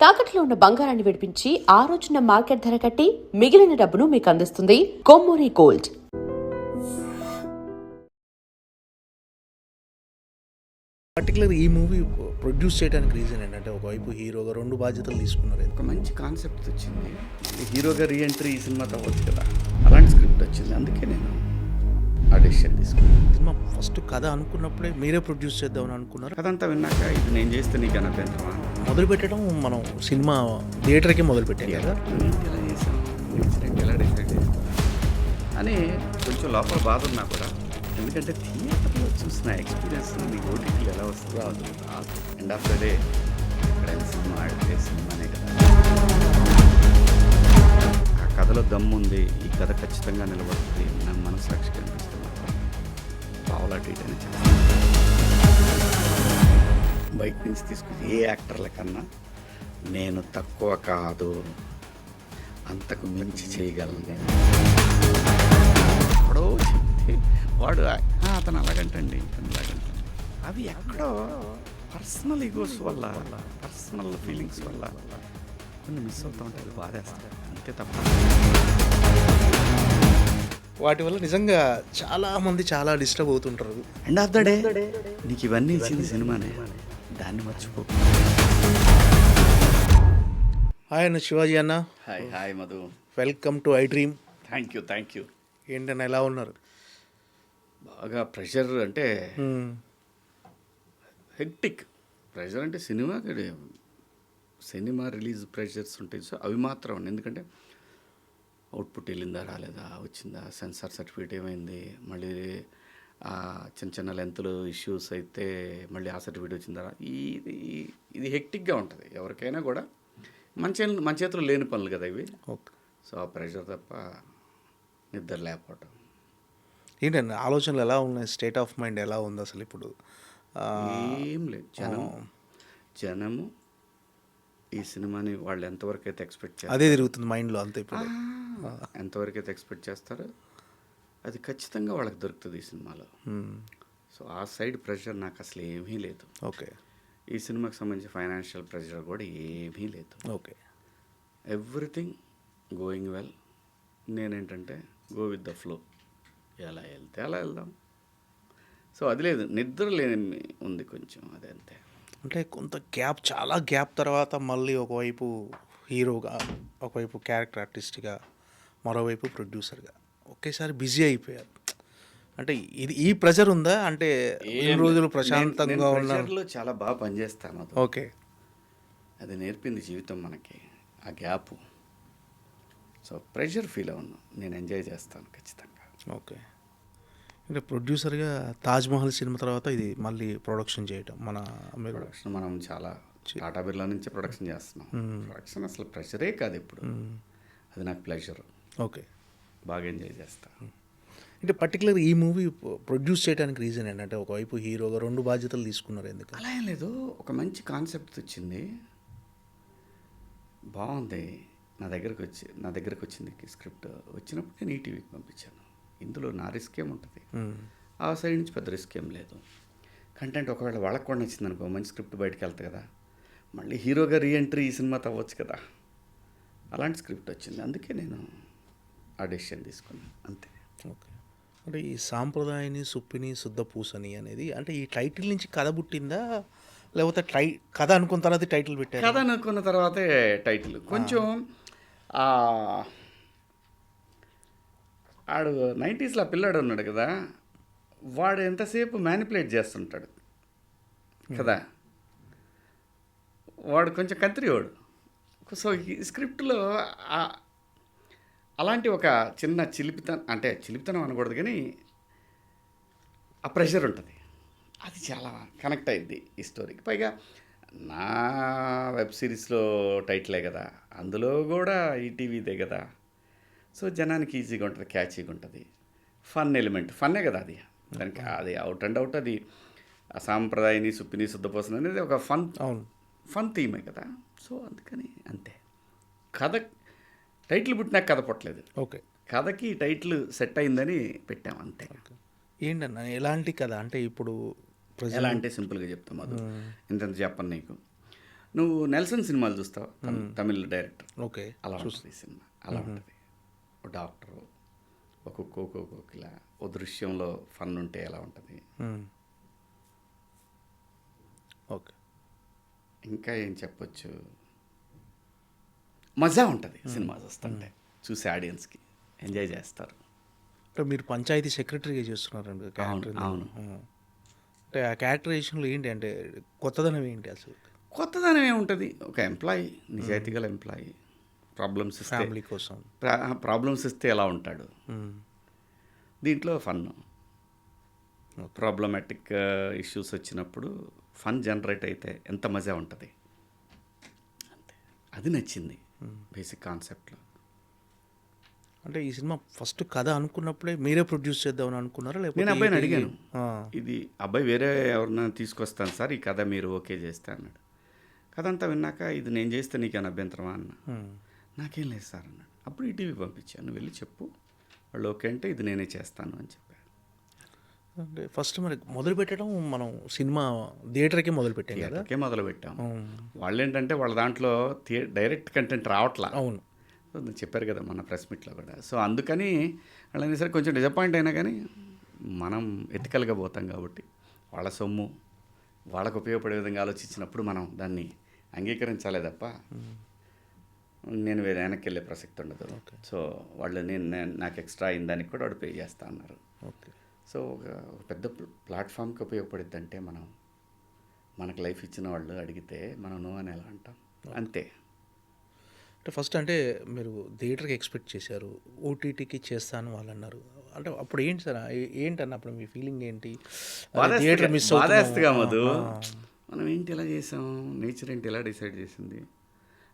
తాకట్లో ఉన్న బంగారాన్ని విడిపించి ఆ రోజున మార్కెట్ ధర కట్టి మిగిలిన డబ్బును మీకు అందిస్తుంది కొమ్మూరి గోల్డ్. పర్టికులర్ ఈ మూవీ ప్రొడ్యూస్ చేయడానికి రీజన్ ఏంటంటే ఒకవైపు హీరోగా 2 బాధ్యతలు తీసుకున్నారు. ఒక మంచి కాన్సెప్ట్ వచ్చింది, హీరోగా రీఎంట్రీ ఈ సినిమా అవ్వచ్చు కదా, అలాంటి స్క్రిప్ట్ వచ్చింది. అందుకే నేను ఆ డెసిషన్ తీసుకున్నాను. సినిమా ఫస్ట్ కథ అనుకున్నప్పుడే మీరే ప్రొడ్యూస్ చేద్దామని అనుకున్నారు. అదంతా విన్నాక ఇది నేను చేస్తే నీకు అభ్యంతరమా? మొదలు పెట్టడం మనం సినిమా థియేటర్కే మొదలు పెట్టాం కదా, ఎలా చేసాం, ఇన్సిడెంట్ ఎలా డిసైడ్ చేసాం అని కొంచెం లోపల బాధ ఉన్నా కూడా, ఎందుకంటే థియేటర్లో చూసిన ఎక్స్పీరియన్స్ నీకు ఓటీటీలో ఎలా వస్తుందో అది ఎండ్ ఆఫ్ ద డే ఎక్కడైనా సినిమా ఆడితే సినిమానే కదా. ఆ కథలో దమ్ముంది, ఈ కథ ఖచ్చితంగా నిలబడుతుంది, నా మనసాక్షికి అనిపిస్తే మాత్రం పావులా ట్రీట్ చేస్తాను. బయట నుంచి తీసుకుని ఏ యాక్టర్ల కన్నా నేను తక్కువ కాదు, అంతకు మించి చేయగలను నేను. ఎక్కడో చెప్తే వాడు అతను అలాగంటండి, ఇతను అలాగంటండి, అవి ఎక్కడో పర్సనల్ ఈగోస్ వల్ల, పర్సనల్ ఫీలింగ్స్ వల్ల కొన్ని మిస్ అవుతూ ఉంటాయి. అది బాధేస్తాయి అంతే తప్ప. వాటి వల్ల నిజంగా చాలా మంది చాలా డిస్టర్బ్ అవుతుంటారు. ఎండ్ ఆఫ్ ద డే నీకు ఇవన్నీ ఇచ్చింది సినిమానే, దాన్ని మర్చిపో. హాయ్ అన్న శివాజీ అన్న. Hi hi Madhu, welcome to I dream. Thank you. ఏంటన్నా ఎలా ఉన్నారు? బాగా ప్రెషర్ అంటే హెక్టిక్ ప్రెషర్ అంటే సినిమా రిలీజ్ ప్రెషర్స్ ఉంటాయి. సో అవి మాత్రం ఉన్నాయి. ఎందుకంటే అవుట్పుట్ వెళ్ళిందా రాలేదా, వచ్చిందా, సెన్సార్ సర్టిఫికేట్ ఏమైంది, మళ్ళీ చిన్న చిన్న లెంత్లు ఇష్యూస్ అయితే మళ్ళీ ఆ సర్టిఫికేట్ వచ్చిందా, ఇది హెక్టిక్గా ఉంటుంది ఎవరికైనా కూడా. మన చేతిలో లేని పనులు కదా ఇవి. ఓకే. సో ఆ ప్రెషర్ తప్ప నిద్ర లేకపోవటం. ఏంటండి ఆలోచనలు ఎలా ఉన్నాయి? స్టేట్ ఆఫ్ మైండ్ ఎలా ఉంది అసలు ఇప్పుడు? ఏం లేదు, జనము ఈ సినిమాని వాళ్ళు ఎంతవరకు అయితే ఎక్స్పెక్ట్ చేస్తారు, అదే తిరుగుతుంది మైండ్లో అంతే. ఇప్పుడు ఎంతవరకు అయితే ఎక్స్పెక్ట్ చేస్తారో అది ఖచ్చితంగా వాళ్ళకి దొరుకుతుంది ఈ సినిమాలో. సో ఆ సైడ్ ప్రెషర్ నాకు అసలు ఏమీ లేదు. ఓకే. ఈ సినిమాకి సంబంధించి ఫైనాన్షియల్ ప్రెషర్ కూడా ఏమీ లేదు. ఓకే. Everything going well. నేనేంటంటే గో విత్ ద ఫ్లో, ఎలా వెళ్తే అలా వెళ్దాం. సో అది లేదు, నిద్ర లేని ఉంది కొంచెం, అదే అంతే. అంటే కొంత గ్యాప్, చాలా గ్యాప్ తర్వాత మళ్ళీ ఒకవైపు హీరోగా, ఒకవైపు క్యారెక్టర్ ఆర్టిస్ట్గా, మరోవైపు ప్రొడ్యూసర్గా ఒకేసారి బిజీ అయిపోయారు. అంటే ఈ ప్రెషర్ ఉందా? అంటే ఈ రోజులు ప్రశాంతంగా ప్రెషర్లో చాలా బాగా పనిచేస్తాను. ఓకే. అది నేర్పింది జీవితం మనకి, ఆ గ్యాప్. సో ప్రెషర్ ఫీల్ అవును, నేను ఎంజాయ్ చేస్తాను ఖచ్చితంగా. ఓకే. అంటే ప్రొడ్యూసర్గా తాజ్మహల్ సినిమా తర్వాత ఇది మళ్ళీ ప్రొడక్షన్ చేయటం, ప్రొడక్షన్ మనం చాలా టాటా బిర్లా నుంచి ప్రొడక్షన్ చేస్తున్నాం. ప్రొడక్షన్ అసలు ప్రెషరే కాదు ఇప్పుడు, అది నాకు ప్లెజర్. ఓకే. బాగా ఎంజాయ్ చేస్తాను. అంటే పర్టికులర్ ఈ మూవీ ప్రొడ్యూస్ చేయడానికి రీజన్ ఏంటంటే ఒకవైపు హీరోగా 2 బాధ్యతలు తీసుకున్నారు. ఎందుకు? అలా ఏం లేదు, ఒక మంచి కాన్సెప్ట్ వచ్చింది, బాగుంది. నా దగ్గరకు వచ్చింది స్క్రిప్ట్. వచ్చినప్పుడు నేను ఈటీవీకి పంపించాను. ఇందులో నా రిస్క్ ఏముంటుంది, ఆ సైడ్ నుంచి పెద్ద రిస్క్ ఏం లేదు. కంటెంట్ ఒకవేళ వాళ్ళకి కూడా నచ్చింది అనుకో, మంచి స్క్రిప్ట్ బయటకు వెళ్తుంది కదా, మళ్ళీ హీరోగా రీఎంట్రీ ఈ సినిమా అవ్వచ్చు కదా, అలాంటి స్క్రిప్ట్ వచ్చింది. అందుకే నేను ఆ డెసిషన్ తీసుకున్నాను అంతే. ఓకే. అంటే ఈ సాంప్రదాయని సుప్పిని శుద్ధ పూసని అనేది అంటే ఈ టైటిల్ నుంచి కథ పుట్టిందా, లేకపోతే కథ అనుకున్న తర్వాత టైటిల్ పెట్టారు? కథ అనుకున్న తర్వాతే టైటిల్. కొంచెం ఆడు 90s పిల్లాడు ఉన్నాడు కదా, వాడు ఎంతసేపు మ్యానిపులేట్ చేస్తుంటాడు కదా, వాడు కొంచెం కంత్రివాడు. సో ఈ స్క్రిప్ట్లో అలాంటి ఒక చిన్న చిలిపితనం అనకూడదు కానీ ఆ ప్రెషర్ ఉంటుంది, అది చాలా కనెక్ట్ అయింది ఈ స్టోరీకి. పైగా నా వెబ్ సిరీస్లో టైటిలే కదా, అందులో కూడా ఈటీవీదే కదా. సో జనానికి ఈజీగా ఉంటుంది, క్యాచీగా ఉంటుంది, ఫన్ ఎలిమెంట్, ఫన్నే కదా అది. దానికి అది అవుట్ అండ్ అవుట్ అది సాంప్రదాయని సుప్పిని శుద్ధపోసన అనేది ఒక ఫన్ థీమే కదా. సో అందుకని అంతే. కథ టైటిల్ పుట్టినాక కథ పుట్టలేదు. ఓకే. కథకి టైటిల్ సెట్ అయిందని పెట్టాం అంతే. ఏంటన్నా ఎలాంటి కథ అంటే ఇప్పుడు ఎలా అంటే సింపుల్గా చెప్తాం, అది ఇంత చెప్పను నీకు. నువ్వు నెల్సన్ సినిమాలు చూస్తావు, తమిళ్ డైరెక్టర్, ఓకే. అలా ఉంటుంది ఈ సినిమా. అలా ఉంటుంది. ఒక డాక్టరు, ఒక కోకిల, ఓ దృశ్యంలో ఫన్ ఉంటే ఎలా ఉంటుంది. ఓకే. ఇంకా ఏం చెప్పొచ్చు, మజా ఉంటుంది సినిమా చూస్తుంటే, చూసే ఆడియన్స్కి ఎంజాయ్ చేస్తారు. అంటే మీరు పంచాయతీ సెక్రటరీగా చేస్తున్నారండి క్యారెక్టర్. అవును. అంటే ఆ క్యారెక్టరైజేషన్లో ఏంటి అంటే కొత్తదనం ఏంటి అసలు? కొత్తదనం ఏముంటుంది, ఒక ఎంప్లాయీ, నిజాయితీ గల ఎంప్లాయీ, ప్రాబ్లమ్స్ ఫ్యామిలీ కోసం. ప్రాబ్లమ్స్ ఇస్తే ఎలా ఉంటాడు, దీంట్లో ఫన్, ప్రాబ్లమాటిక్ ఇష్యూస్ వచ్చినప్పుడు ఫన్ జనరేట్ అయితే ఎంత మజా ఉంటుంది, అంతే. అది నచ్చింది బేసిక్ కాన్సెప్ట్లో. అంటే ఈ సినిమా ఫస్ట్ కథ అనుకున్నప్పుడే మీరే ప్రొడ్యూస్ చేద్దామని అనుకున్నారా, లేకపోతే నేను అబ్బాయిని అడిగాను, ఆ, ఇది అబ్బాయి వేరే ఎవరినైనా తీసుకొస్తాను సార్, ఈ కథ మీరు ఓకే చేస్తే అన్నాడు. కథ అంతా విన్నాక ఇది నేను చేస్తే నీకేమైనా అభ్యంతరమా అన్న. నాకేం లేదు సార్ అన్నాడు. అప్పుడు ఈటీవీ పంపించాను, వెళ్ళి చెప్పు, వాళ్ళు ఓకే అంటే ఇది నేనే చేస్తాను అని చెప్పాను. అంటే ఫస్ట్ మరి మొదలు పెట్టడం మనం సినిమా థియేటర్కే మొదలు పెట్టాం కదా. థియేటర్కే మొదలు పెట్టాము. వాళ్ళు ఏంటంటే వాళ్ళ దాంట్లో డైరెక్ట్ కంటెంట్ రావట్లా. అవును. చెప్పారు కదా మన ప్రెస్ మీట్లో కూడా. సో అందుకని వాళ్ళని సరే కొంచెం డిసప్పాయింట్ అయినా కానీ మనం ఎథికల్గా పోతాం కాబట్టి వాళ్ళ సొమ్ము వాళ్ళకు ఉపయోగపడే విధంగా ఆలోచించినప్పుడు మనం దాన్ని అంగీకరించాలే తప్ప నేను వేరే వెనక్కి వెళ్ళే ప్రసక్తి ఉండదు. సో వాళ్ళు నాకు ఎక్స్ట్రా అయిన దానికి కూడా వాడు పే చేస్తా అన్నారు. ఓకే. సో ఒక పెద్ద ప్లాట్ఫామ్కి ఉపయోగపడుద్ది అంటే మనకు లైఫ్ ఇచ్చిన వాళ్ళు అడిగితే మనం నో అని ఎలా అంటాం, అంతే. అంటే ఫస్ట్ అంటే మీరు థియేటర్కి ఎక్స్పెక్ట్ చేశారు, ఓటీటీకి చేస్తాను వాళ్ళు అన్నారు. అంటే అప్పుడు ఏంటి సార్, ఏంటన్న అప్పుడు మీ ఫీలింగ్ ఏంటి? థియేటర్ మిస్ బాధేస్తగా మధు, మనం ఏంటి ఇలా చేసాం, నేచర్ ఏంటి ఎలా డిసైడ్ చేసింది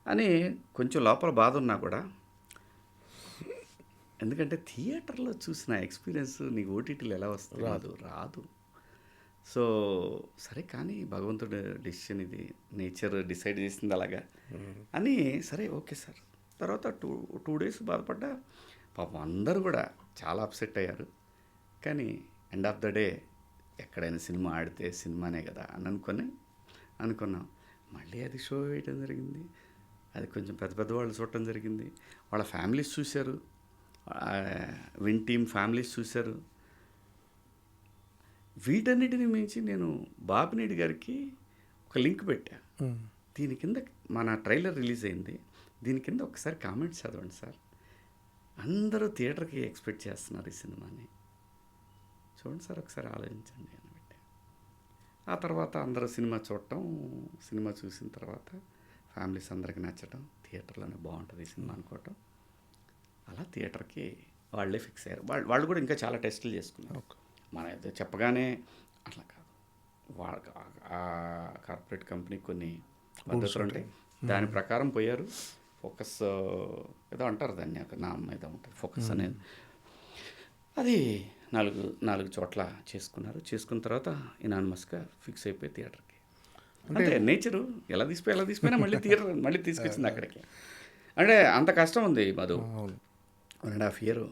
అని కొంచెం లోపల బాధ ఉన్నా కూడా, ఎందుకంటే థియేటర్లో చూసిన ఎక్స్పీరియన్స్ నీకు ఓటీటీలో ఎలా వస్తుంది, రాదు. సో సరే కానీ భగవంతుడు డెసిషన్, ఇది నేచర్ డిసైడ్ చేసింది అలాగా అని, సరే ఓకే సార్. తర్వాత టూ డేస్ బాధపడ్డా, పాపం అందరూ కూడా చాలా అప్సెట్ అయ్యారు. కానీ ఎండ్ ఆఫ్ ద డే ఎక్కడైనా సినిమా ఆడితే సినిమానే కదా అని అనుకున్నాం. మళ్ళీ అది షో వేయటం జరిగింది, అది కొంచెం పెద్ద వాళ్ళు చూడటం జరిగింది, వాళ్ళ ఫ్యామిలీస్ చూశారు, విన్ టీమ్ ఫ్యామిలీస్ చూశారు. వీటన్నిటిని మించి నేను బాపినేడి గారికి ఒక లింక్ పెట్టా, దీని కింద మన ట్రైలర్ రిలీజ్ అయింది, దీని కింద ఒకసారి కామెంట్స్ చదవండి సార్, అందరూ థియేటర్కి ఎక్స్పెక్ట్ చేస్తున్నారు ఈ సినిమాని, చూడండి సార్ ఒకసారి ఆలోచించండి అని పెట్టా. ఆ తర్వాత అందరూ సినిమా చూడటం, సినిమా చూసిన తర్వాత ఫ్యామిలీస్ అందరికి నచ్చటం, థియేటర్లోనే బాగుంటుంది ఈ సినిమా అనుకోవటం, అలా థియేటర్కి వాళ్ళే ఫిక్స్ అయ్యారు. వాళ్ళు కూడా ఇంకా చాలా టెస్టులు చేసుకున్నారు. మన అయితే చెప్పగానే అట్లా కాదు, ఆ కార్పొరేట్ కంపెనీ కొన్ని పద్ధతులు ఉంటాయి, దాని ప్రకారం పోయారు. ఫోకస్ ఏదో అంటారు దాన్ని, ఒక నామం ఏదో ఉంటుంది ఫోకస్ అనేది, అది నాలుగు చోట్ల చేసుకున్న తర్వాత ఇనానిమస్గా ఫిక్స్ అయిపోయి థియేటర్కి. అంటే నేచరు ఎలా తీసిపోయినా మళ్ళీ థియేటర్ మళ్ళీ తీసుకొచ్చింది అక్కడికి. అంటే అంత కష్టం ఉంది మధు. 1.5 years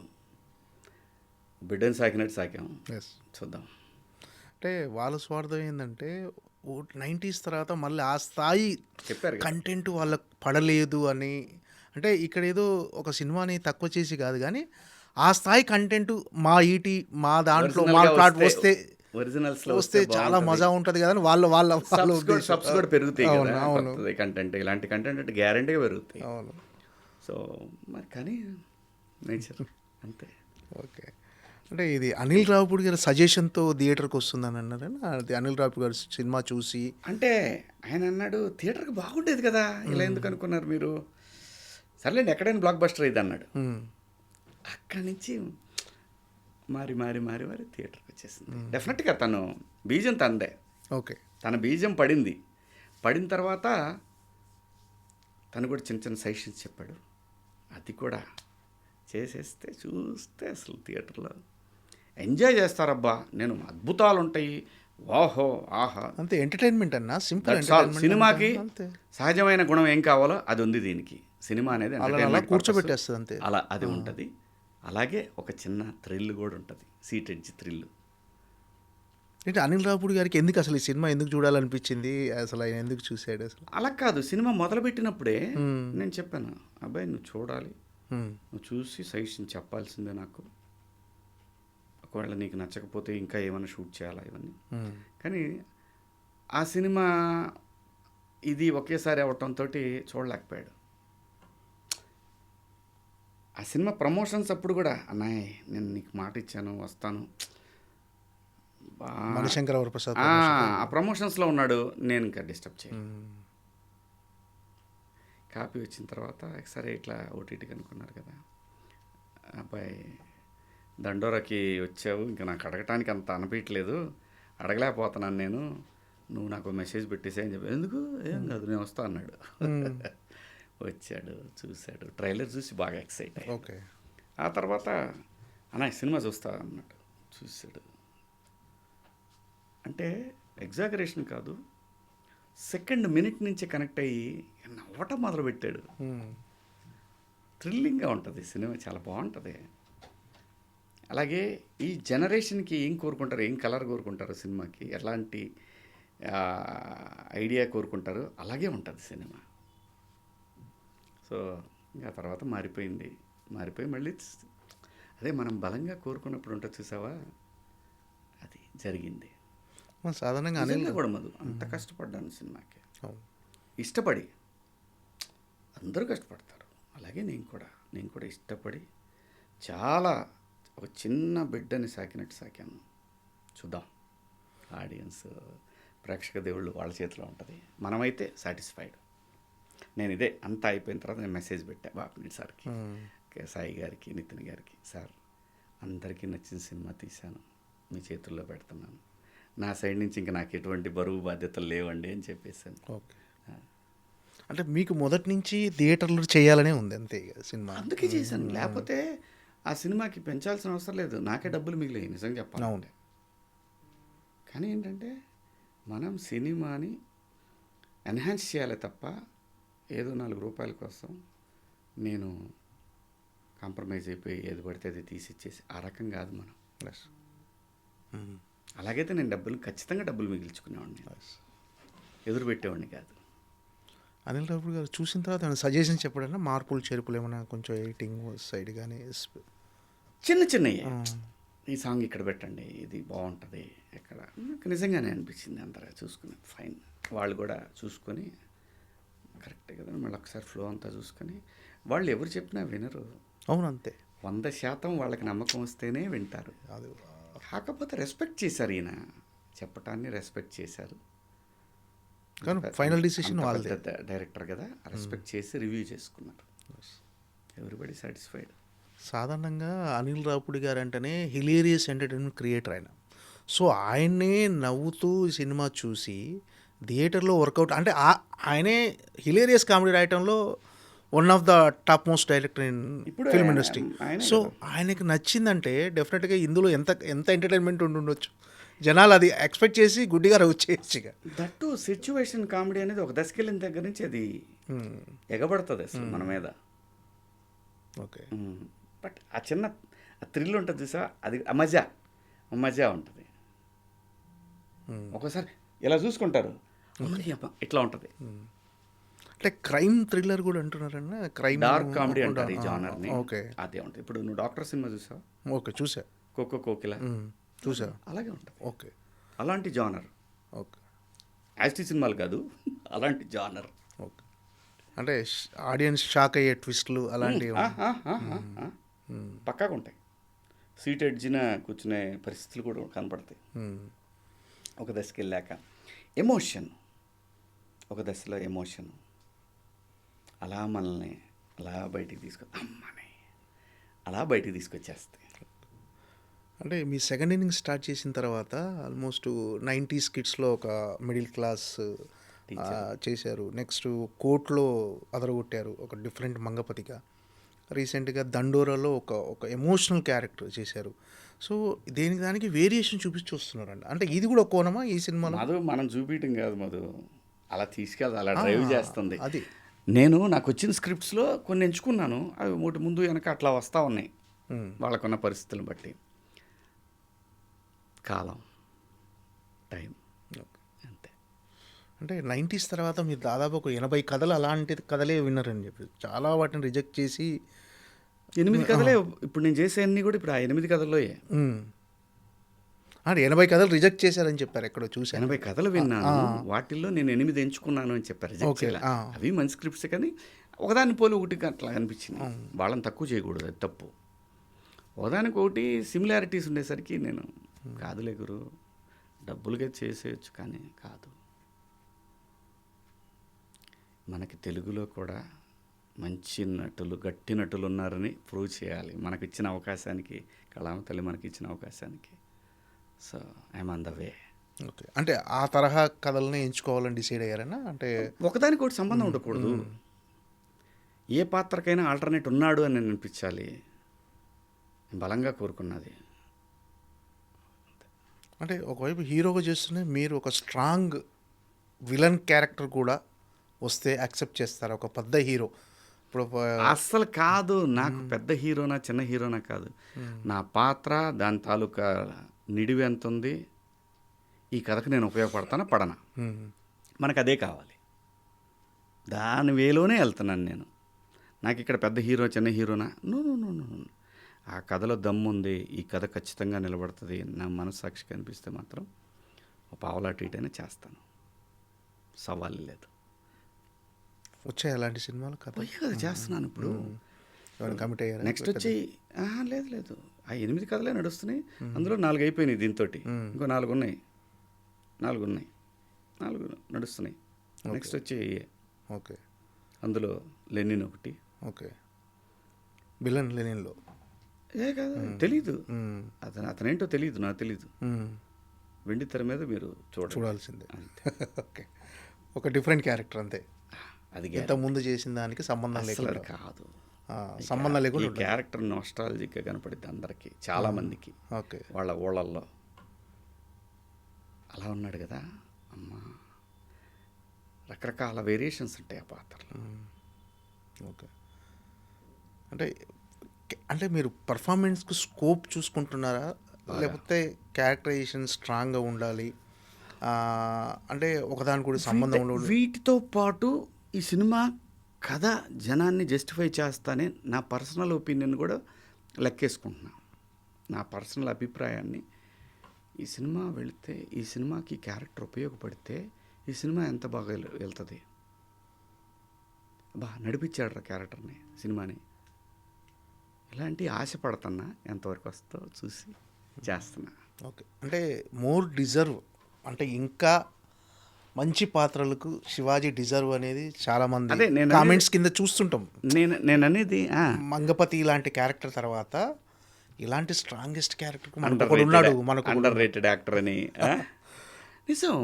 బిడ్డని సాకాం, చూద్దాం. అంటే వాళ్ళ స్వార్థం ఏంటంటే 90s తర్వాత మళ్ళీ ఆ స్థాయి చెప్పారు కంటెంట్ వాళ్ళకు పడలేదు అని. అంటే ఇక్కడ ఏదో ఒక సినిమాని తక్కువ చేసి కాదు కానీ ఆ స్థాయి కంటెంట్ మా మా దాంట్లో మా ప్లాట్ వస్తే చాలా మజా ఉంటుంది కదా అని వాళ్ళ సబ్స్ కూడా పెరుగుతాయి కదా, కంటెంట్ ఇలాంటి కంటెంట్ అంటే గ్యారంటీగా పెరుగుతాయి. అవును. సో మరి కానీ నేచర్ అంతే. ఓకే. అంటే ఇది అనిల్ రావిపూడి గారి సజెషన్తో థియేటర్కి వస్తుందని అన్నారు. అది అనిల్ రావిపూడి గారి సినిమా చూసి అంటే ఆయన అన్నాడు థియేటర్కి బాగుండేది కదా, ఇలా ఎందుకు అనుకున్నారు మీరు, సర్లేండి ఎక్కడైనా బ్లాక్ బస్టర్ అయింది అన్నాడు. అక్కడి నుంచి మారి థియేటర్కి వచ్చేసింది. డెఫినెట్గా తను బీజం తందే. ఓకే. తన బీజం పడిన తర్వాత తను కూడా చిన్న సజెషన్స్ చెప్పాడు, అది కూడా చేసేస్తే చూస్తే అసలు థియేటర్లో ఎంజాయ్ చేస్తారబ్బా. నేను అద్భుతాలు ఉంటాయి, వాహో ఆహా, అంతే. ఎంటర్టైన్మెంట్ అన్న సింపుల్. సినిమాకి సహజమైన గుణం ఏం కావాలో అది ఉంది దీనికి. సినిమా అనేది కూర్చోబెట్టేస్తుంది అంతే, అలా అది ఉంటుంది. అలాగే ఒక చిన్న థ్రిల్ కూడా ఉంటుంది, సీట్ ఎడ్జ్ థ్రిల్. అంటే అనిల్ రావుపూడి గారికి ఎందుకు అసలు ఈ సినిమా ఎందుకు చూడాలనిపించింది, అసలు ఆయన ఎందుకు చూసాడు అసలు? అలా కాదు, సినిమా మొదలుపెట్టినప్పుడే నేను చెప్పాను, అబ్బాయి నువ్వు చూడాలి, నువ్వు చూసి సజెషన్ చెప్పాల్సిందే నాకు, ఒకవేళ నీకు నచ్చకపోతే ఇంకా ఏమైనా షూట్ చేయాలా ఇవన్నీ. కానీ ఆ సినిమా ఇది ఒకేసారి అవటంతో చూడలేకపోయాడు. ఆ సినిమా ప్రమోషన్స్ అప్పుడు కూడా, అన్నయ్య నేను నీకు మాట ఇచ్చాను వస్తాను, మణిశంకర్ వరప్రసాద్ ఆ ప్రమోషన్స్లో ఉన్నాడు, నేను ఇంకా డిస్టర్బ్ చేయను. కాపీ వచ్చిన తర్వాత సరే ఇట్లా ఓటీటీకి అనుకున్నారు కదా, అబ్బాయి దండోరాకి వచ్చావు, ఇంకా నాకు అడగటానికి అంత అనిపించలేదు, అడగలేకపోతున్నాను నేను, నువ్వు నాకు మెసేజ్ పెట్టేసే అని చెప్పి, ఎందుకు ఏం కాదు నేను వస్తా అన్నాడు. వచ్చాడు, చూశాడు, ట్రైలర్ చూసి బాగా ఎక్సైట్ అయ్యాడు. ఓకే. ఆ తర్వాత అన్న సినిమా చూస్తా అన్నట్టు చూశాడు. అంటే ఎగ్జాగరేషన్ కాదు, సెకండ్ మినిట్ నుంచి కనెక్ట్ అయ్యి నవ్వటం మొదలుపెట్టాడు. థ్రిల్లింగ్గా ఉంటుంది సినిమా, చాలా బాగుంటుంది. అలాగే ఈ జనరేషన్కి ఏం కోరుకుంటారు, ఏం కలర్ కోరుకుంటారు సినిమాకి, ఎలాంటి ఐడియా కోరుకుంటారు, అలాగే ఉంటుంది సినిమా. సో ఇంకా తర్వాత మారిపోయి మళ్ళీ అదే మనం బలంగా కోరుకున్నప్పుడు ఉంటుంది చూసావా, అది జరిగింది. సాధారణంగా అనిల్ కూడా మధు అంత కష్టపడ్డాను సినిమాకి, ఇష్టపడి, అందరూ కష్టపడతారు, అలాగే నేను కూడా ఇష్టపడి చాలా ఒక చిన్న బిడ్డని సాకినట్టు సాకాను. చూద్దాం, ఆడియన్స్ ప్రేక్షక దేవుళ్ళు వాళ్ళ చేతిలో ఉంటుంది, మనమైతే సాటిస్ఫైడ్. నేను ఇదే అంతా అయిపోయిన తర్వాత నేను మెసేజ్ పెట్టా బాపినేని సార్కి, సాయి గారికి, నితిన్ గారికి, సార్ అందరికీ నచ్చిన సినిమా తీశాను, మీ చేతుల్లో పెడుతున్నాను, నా సైడ్ నుంచి ఇంకా నాకు ఎటువంటి బరువు బాధ్యతలు లేవండి అని చెప్పేసాను. ఓకే. అంటే మీకు మొదటి నుంచి థియేటర్లు చేయాలనే ఉంది అంతే సినిమా, అందుకే చేశాను. లేకపోతే ఆ సినిమాకి పెంచాల్సిన అవసరం లేదు, నాకే డబ్బులు మిగిలాయి నిజంగా చెప్పాలి. కానీ ఏంటంటే మనం సినిమాని ఎన్హాన్స్ చేయాలి తప్ప ఏదో 4 రూపాయల కోసం నేను కాంప్రమైజ్ అయిపోయి ఏది పడితే అది తీసిచ్చేసి ఆ రకం కాదు మనం. అలాగైతే నేను ఖచ్చితంగా డబ్బులు మిగిల్చుకునేవాడిని, ఎదురు పెట్టేవాడిని కాదు. అనిల్ రావుపూడి గారు చూసిన తర్వాత ఏమైనా సజెషన్ చెప్పడన్నా, మార్పులు చేర్పులు ఏమైనా కొంచెం ఎడిటింగ్ సైడ్ కానీ చిన్నవి, ఈ సాంగ్ ఇక్కడ పెట్టండి, ఇది బాగుంటుంది ఎక్కడ, నాకు నిజంగానే అనిపించింది. అందరూ చూసుకుని ఫైన్, వాళ్ళు కూడా చూసుకొని కరెక్టే కదా, మళ్ళీ ఒకసారి ఫ్లో అంతా చూసుకొని, వాళ్ళు ఎవరు చెప్పినా వినరు. అవును అంతే, 100% వాళ్ళకి నమ్మకం వస్తేనే వింటారు. కాకపోతే రెస్పెక్ట్ చేశారు, ఈయన చెప్పటాన్ని రెస్పెక్ట్ చేశారు. కానీ ఫైనల్ డిసిషన్ వాళ్ళదే, డైరెక్టర్ కదా, రెస్పెక్ట్ చేసి రివ్యూ చేసుకున్నారు, ఎవ్రీబడి సాటిస్ఫైడ్. సాధారణంగా అనిల్ రావుపూడి గారు అంటేనే హిలేరియస్ ఎంటర్టైన్మెంట్ క్రియేటర్ ఆయన. సో ఆయన్నే నవ్వుతూ సినిమా చూసి థియేటర్లో వర్కౌట్, అంటే ఆయనే హిలేరియస్ కామెడీ రాయటంలో one of the top most director in film industry. So ఆయనకి నచ్చిందంటే డెఫినెట్గా ఇందులో ఎంత ఎంటర్టైన్మెంట్ ఉండొచ్చు, జనాలు అది ఎక్స్పెక్ట్ చేసి గుడ్డిగా వచ్చేయచ్చు. ఇక దట్టు సిచ్యువేషన్ కామెడీ అనేది ఒక దశకెళ్ళిన దగ్గర నుంచి అది ఎగబడుతుంది అసలు మన మీద. ఓకే. బట్ ఆ చిన్న థ్రిల్ ఉంటుంది చూసా, అది మజా ఉంటుంది. ఒకసారి ఇలా చూసుకుంటారు, ఇట్లా ఉంటుంది. అంటే క్రైమ్ థ్రిల్లర్ కూడా అంటున్నారన్న, క్రైమ్ డార్క్ కామెడీ అంటారు ఈ జానర్ని. ఓకే, అదే ఉంటుంది. ఇప్పుడు నువ్వు డాక్టర్ సినిమా చూసావు? ఓకే, చూసా. కోకిల చూసా. అలాగే ఉంటుంది. ఓకే, అలాంటి జానర్. ఓకే, యాస్టీ సినిమాలు కాదు, అలాంటి జానర్. ఓకే. అంటే ఆడియన్స్ షాక్ అయ్యే ట్విస్ట్లు అలాంటివి పక్కాగా ఉంటాయి. సీట్ ఎడ్జిన కూర్చునే పరిస్థితులు కూడా కనపడతాయి. ఒక దశకి వెళ్ళాక ఎమోషన్, ఒక దశలో ఎమోషన్ అలా మనల్ని అలా బయటికి బయటికి తీసుకొచ్చేస్తాయి. అంటే మీ సెకండ్ ఇన్నింగ్ స్టార్ట్ చేసిన తర్వాత ఆల్మోస్ట్ 90s కిడ్స్లో ఒక మిడిల్ క్లాస్ చేశారు. నెక్స్ట్ కోర్టులో అదరగొట్టారు ఒక డిఫరెంట్ మంగపతిగా. రీసెంట్గా దండోరాలో ఒక ఎమోషనల్ క్యారెక్టర్ చేశారు. సో దానికి వేరియేషన్ చూపించి వస్తున్నారండి. అంటే ఇది కూడా కోణమా ఈ సినిమాలో? మధు మనం చూపించడం కాదు మధు, అలా తీసుకెళ్ళి అలా డ్రైవ్ చేస్తుంది. అది నాకు వచ్చిన స్క్రిప్ట్స్లో కొన్ని ఎంచుకున్నాను, అవి ఒకటి ముందు వెనక అట్లా వస్తూ ఉన్నాయి వాళ్ళకున్న పరిస్థితులను బట్టి. కాలం టైం అంతే. అంటే 90s తర్వాత మీరు దాదాపు ఒక 80 కథలు అలాంటి కథలే విన్నారని చెప్పి చాలా వాటిని రిజెక్ట్ చేసి 8 కథలే ఇప్పుడు నేను చేసేవన్నీ కూడా ఇప్పుడు ఆ 8 కథల్లోయే. అంటే 80 కథలు రిజెక్ట్ చేశారని చెప్పారు ఎక్కడో చూశాను. 80 కథలు విన్నాను, వాటిల్లో నేను 8 ఎంచుకున్నాను అని చెప్పారు. Reject okay. చేయలే. అవి మంచి స్క్రిప్ట్స్ కానీ ఒకదాని పోలి ఒకటి అట్లా అనిపించింది. వాళ్ళని తక్కువ చేయకూడదు, అది తప్పు. ఒకదానికి ఒకటి సిమిలారిటీస్ ఉండేసరికి నేను కాదులే గురు, డబ్బులుగా చేసేయచ్చు కానీ కాదు. మనకి తెలుగులో కూడా మంచి నటులు, గట్టి నటులు ఉన్నారని ప్రూవ్ చేయాలి. మనకిచ్చిన అవకాశానికి, కళామ తల్లి మనకి ఇచ్చిన అవకాశానికి. So I'm on the way. Okay. అంటే ఆ తరహా కథలనే ఎంచుకోవాలని డిసైడ్ అయ్యారన్నా? అంటే ఒకదానికి ఒకటి సంబంధం ఉండకూడదు. ఏ పాత్రకైనా ఆల్టర్నేట్ ఉన్నాడు అని నేను అనిపించాలి, బలంగా కోరుకున్నది. అంటే ఒకవైపు హీరోగా చేస్తూనే మీరు ఒక స్ట్రాంగ్ విలన్ క్యారెక్టర్ కూడా వస్తే యాక్సెప్ట్ చేస్తారు ఒక పెద్ద హీరో? ఇప్పుడు అస్సలు కాదు, నాకు పెద్ద హీరోనా చిన్న హీరోనా కాదు, నా పాత్ర దాని తాలూకా నిడివి ఎంత ఉంది, ఈ కథకు నేను ఉపయోగపడతానా పడనా, మనకు అదే కావాలి. దాని వేలోనే వెళ్తున్నాను నేను. నాకు ఇక్కడ పెద్ద హీరో చిన్న హీరోనా, నో నో నో నో, ఆ కథలో దమ్ము ఉంది, ఈ కథ ఖచ్చితంగా నిలబడుతుంది, నా మనస్సాక్షి కనిపిస్తే మాత్రం ఒక పావలా ట్రీట్ అయినా చేస్తాను, సవాల్ లేదు. వచ్చాయి అలాంటి సినిమాలు కథ పోయే కదా చేస్తున్నాను ఇప్పుడు. కమిట్ అయ్యారు? నెక్స్ట్ వచ్చి లేదు లేదు, ఆ 8 కథలే నడుస్తున్నాయి, అందులో 4 అయిపోయినాయి, దీంతో ఇంకో 4 ఉన్నాయి, 4 నడుస్తున్నాయి. నెక్స్ట్ వచ్చి ఓకే. అందులో లెనిన్ ఒకటి. ఓకే. విలన్ లెనిన్లో కాదు తెలీదు, అతనేంటో తెలీదు, నాకు తెలీదు. వెండి తెర మీద మీరు చూడాల్సిందే. ఓకే. ఒక డిఫరెంట్ క్యారెక్టర్ అంతే, అది ఇంత ముందు చేసిన దానికి సంబంధం లేకుండా కాదు, సంబంధం లేకుండా ఈ క్యారెక్టర్ నాస్టాలజిక్గా కనపడింది అందరికీ, చాలా మందికి. ఓకే. వాళ్ళ ఊళ్ళల్లో అలా ఉన్నాడు కదా అమ్మా, రకరకాల వేరియేషన్స్ ఉంటాయి ఆ పాత్రలో. ఓకే. అంటే అంటే మీరు పర్ఫార్మెన్స్కి స్కోప్ చూసుకుంటున్నారా, లేకపోతే క్యారెక్టరైజేషన్ స్ట్రాంగ్గా ఉండాలి, అంటే ఒకదాని కూడా సంబంధం ఉండదు? వీటితో పాటు ఈ సినిమా కథ జనాన్ని జస్టిఫై చేస్తానే నా పర్సనల్ ఒపీనియన్ కూడా లెక్కేసుకుంటున్నా. నా పర్సనల్ అభిప్రాయాన్ని, ఈ సినిమా వెళితే, ఈ సినిమాకి క్యారెక్టర్ ఉపయోగపడితే ఈ సినిమా ఎంత బాగా వెళ్తుంది, నడిపించాడు రా క్యారెక్టర్ని, సినిమాని, ఇలాంటి ఆశపడుతున్నా, ఎంతవరకు వస్తుందో చూసి చేస్తున్నా. ఓకే. అంటే మోర్ డిజర్వ్, అంటే ఇంకా మంచి పాత్రలకు శివాజీ డిజర్వ్ అనేది చాలా మంది కామెంట్స్ కింద చూస్తుంటాం. నేను అనేది మంగపతి ఇలాంటి క్యారెక్టర్ తర్వాత ఇలాంటి స్ట్రాంగెస్ట్ క్యారెక్టర్ ఉన్నాడు మనకు, అండర్ రేటెడ్ యాక్టర్ అని. నిజం,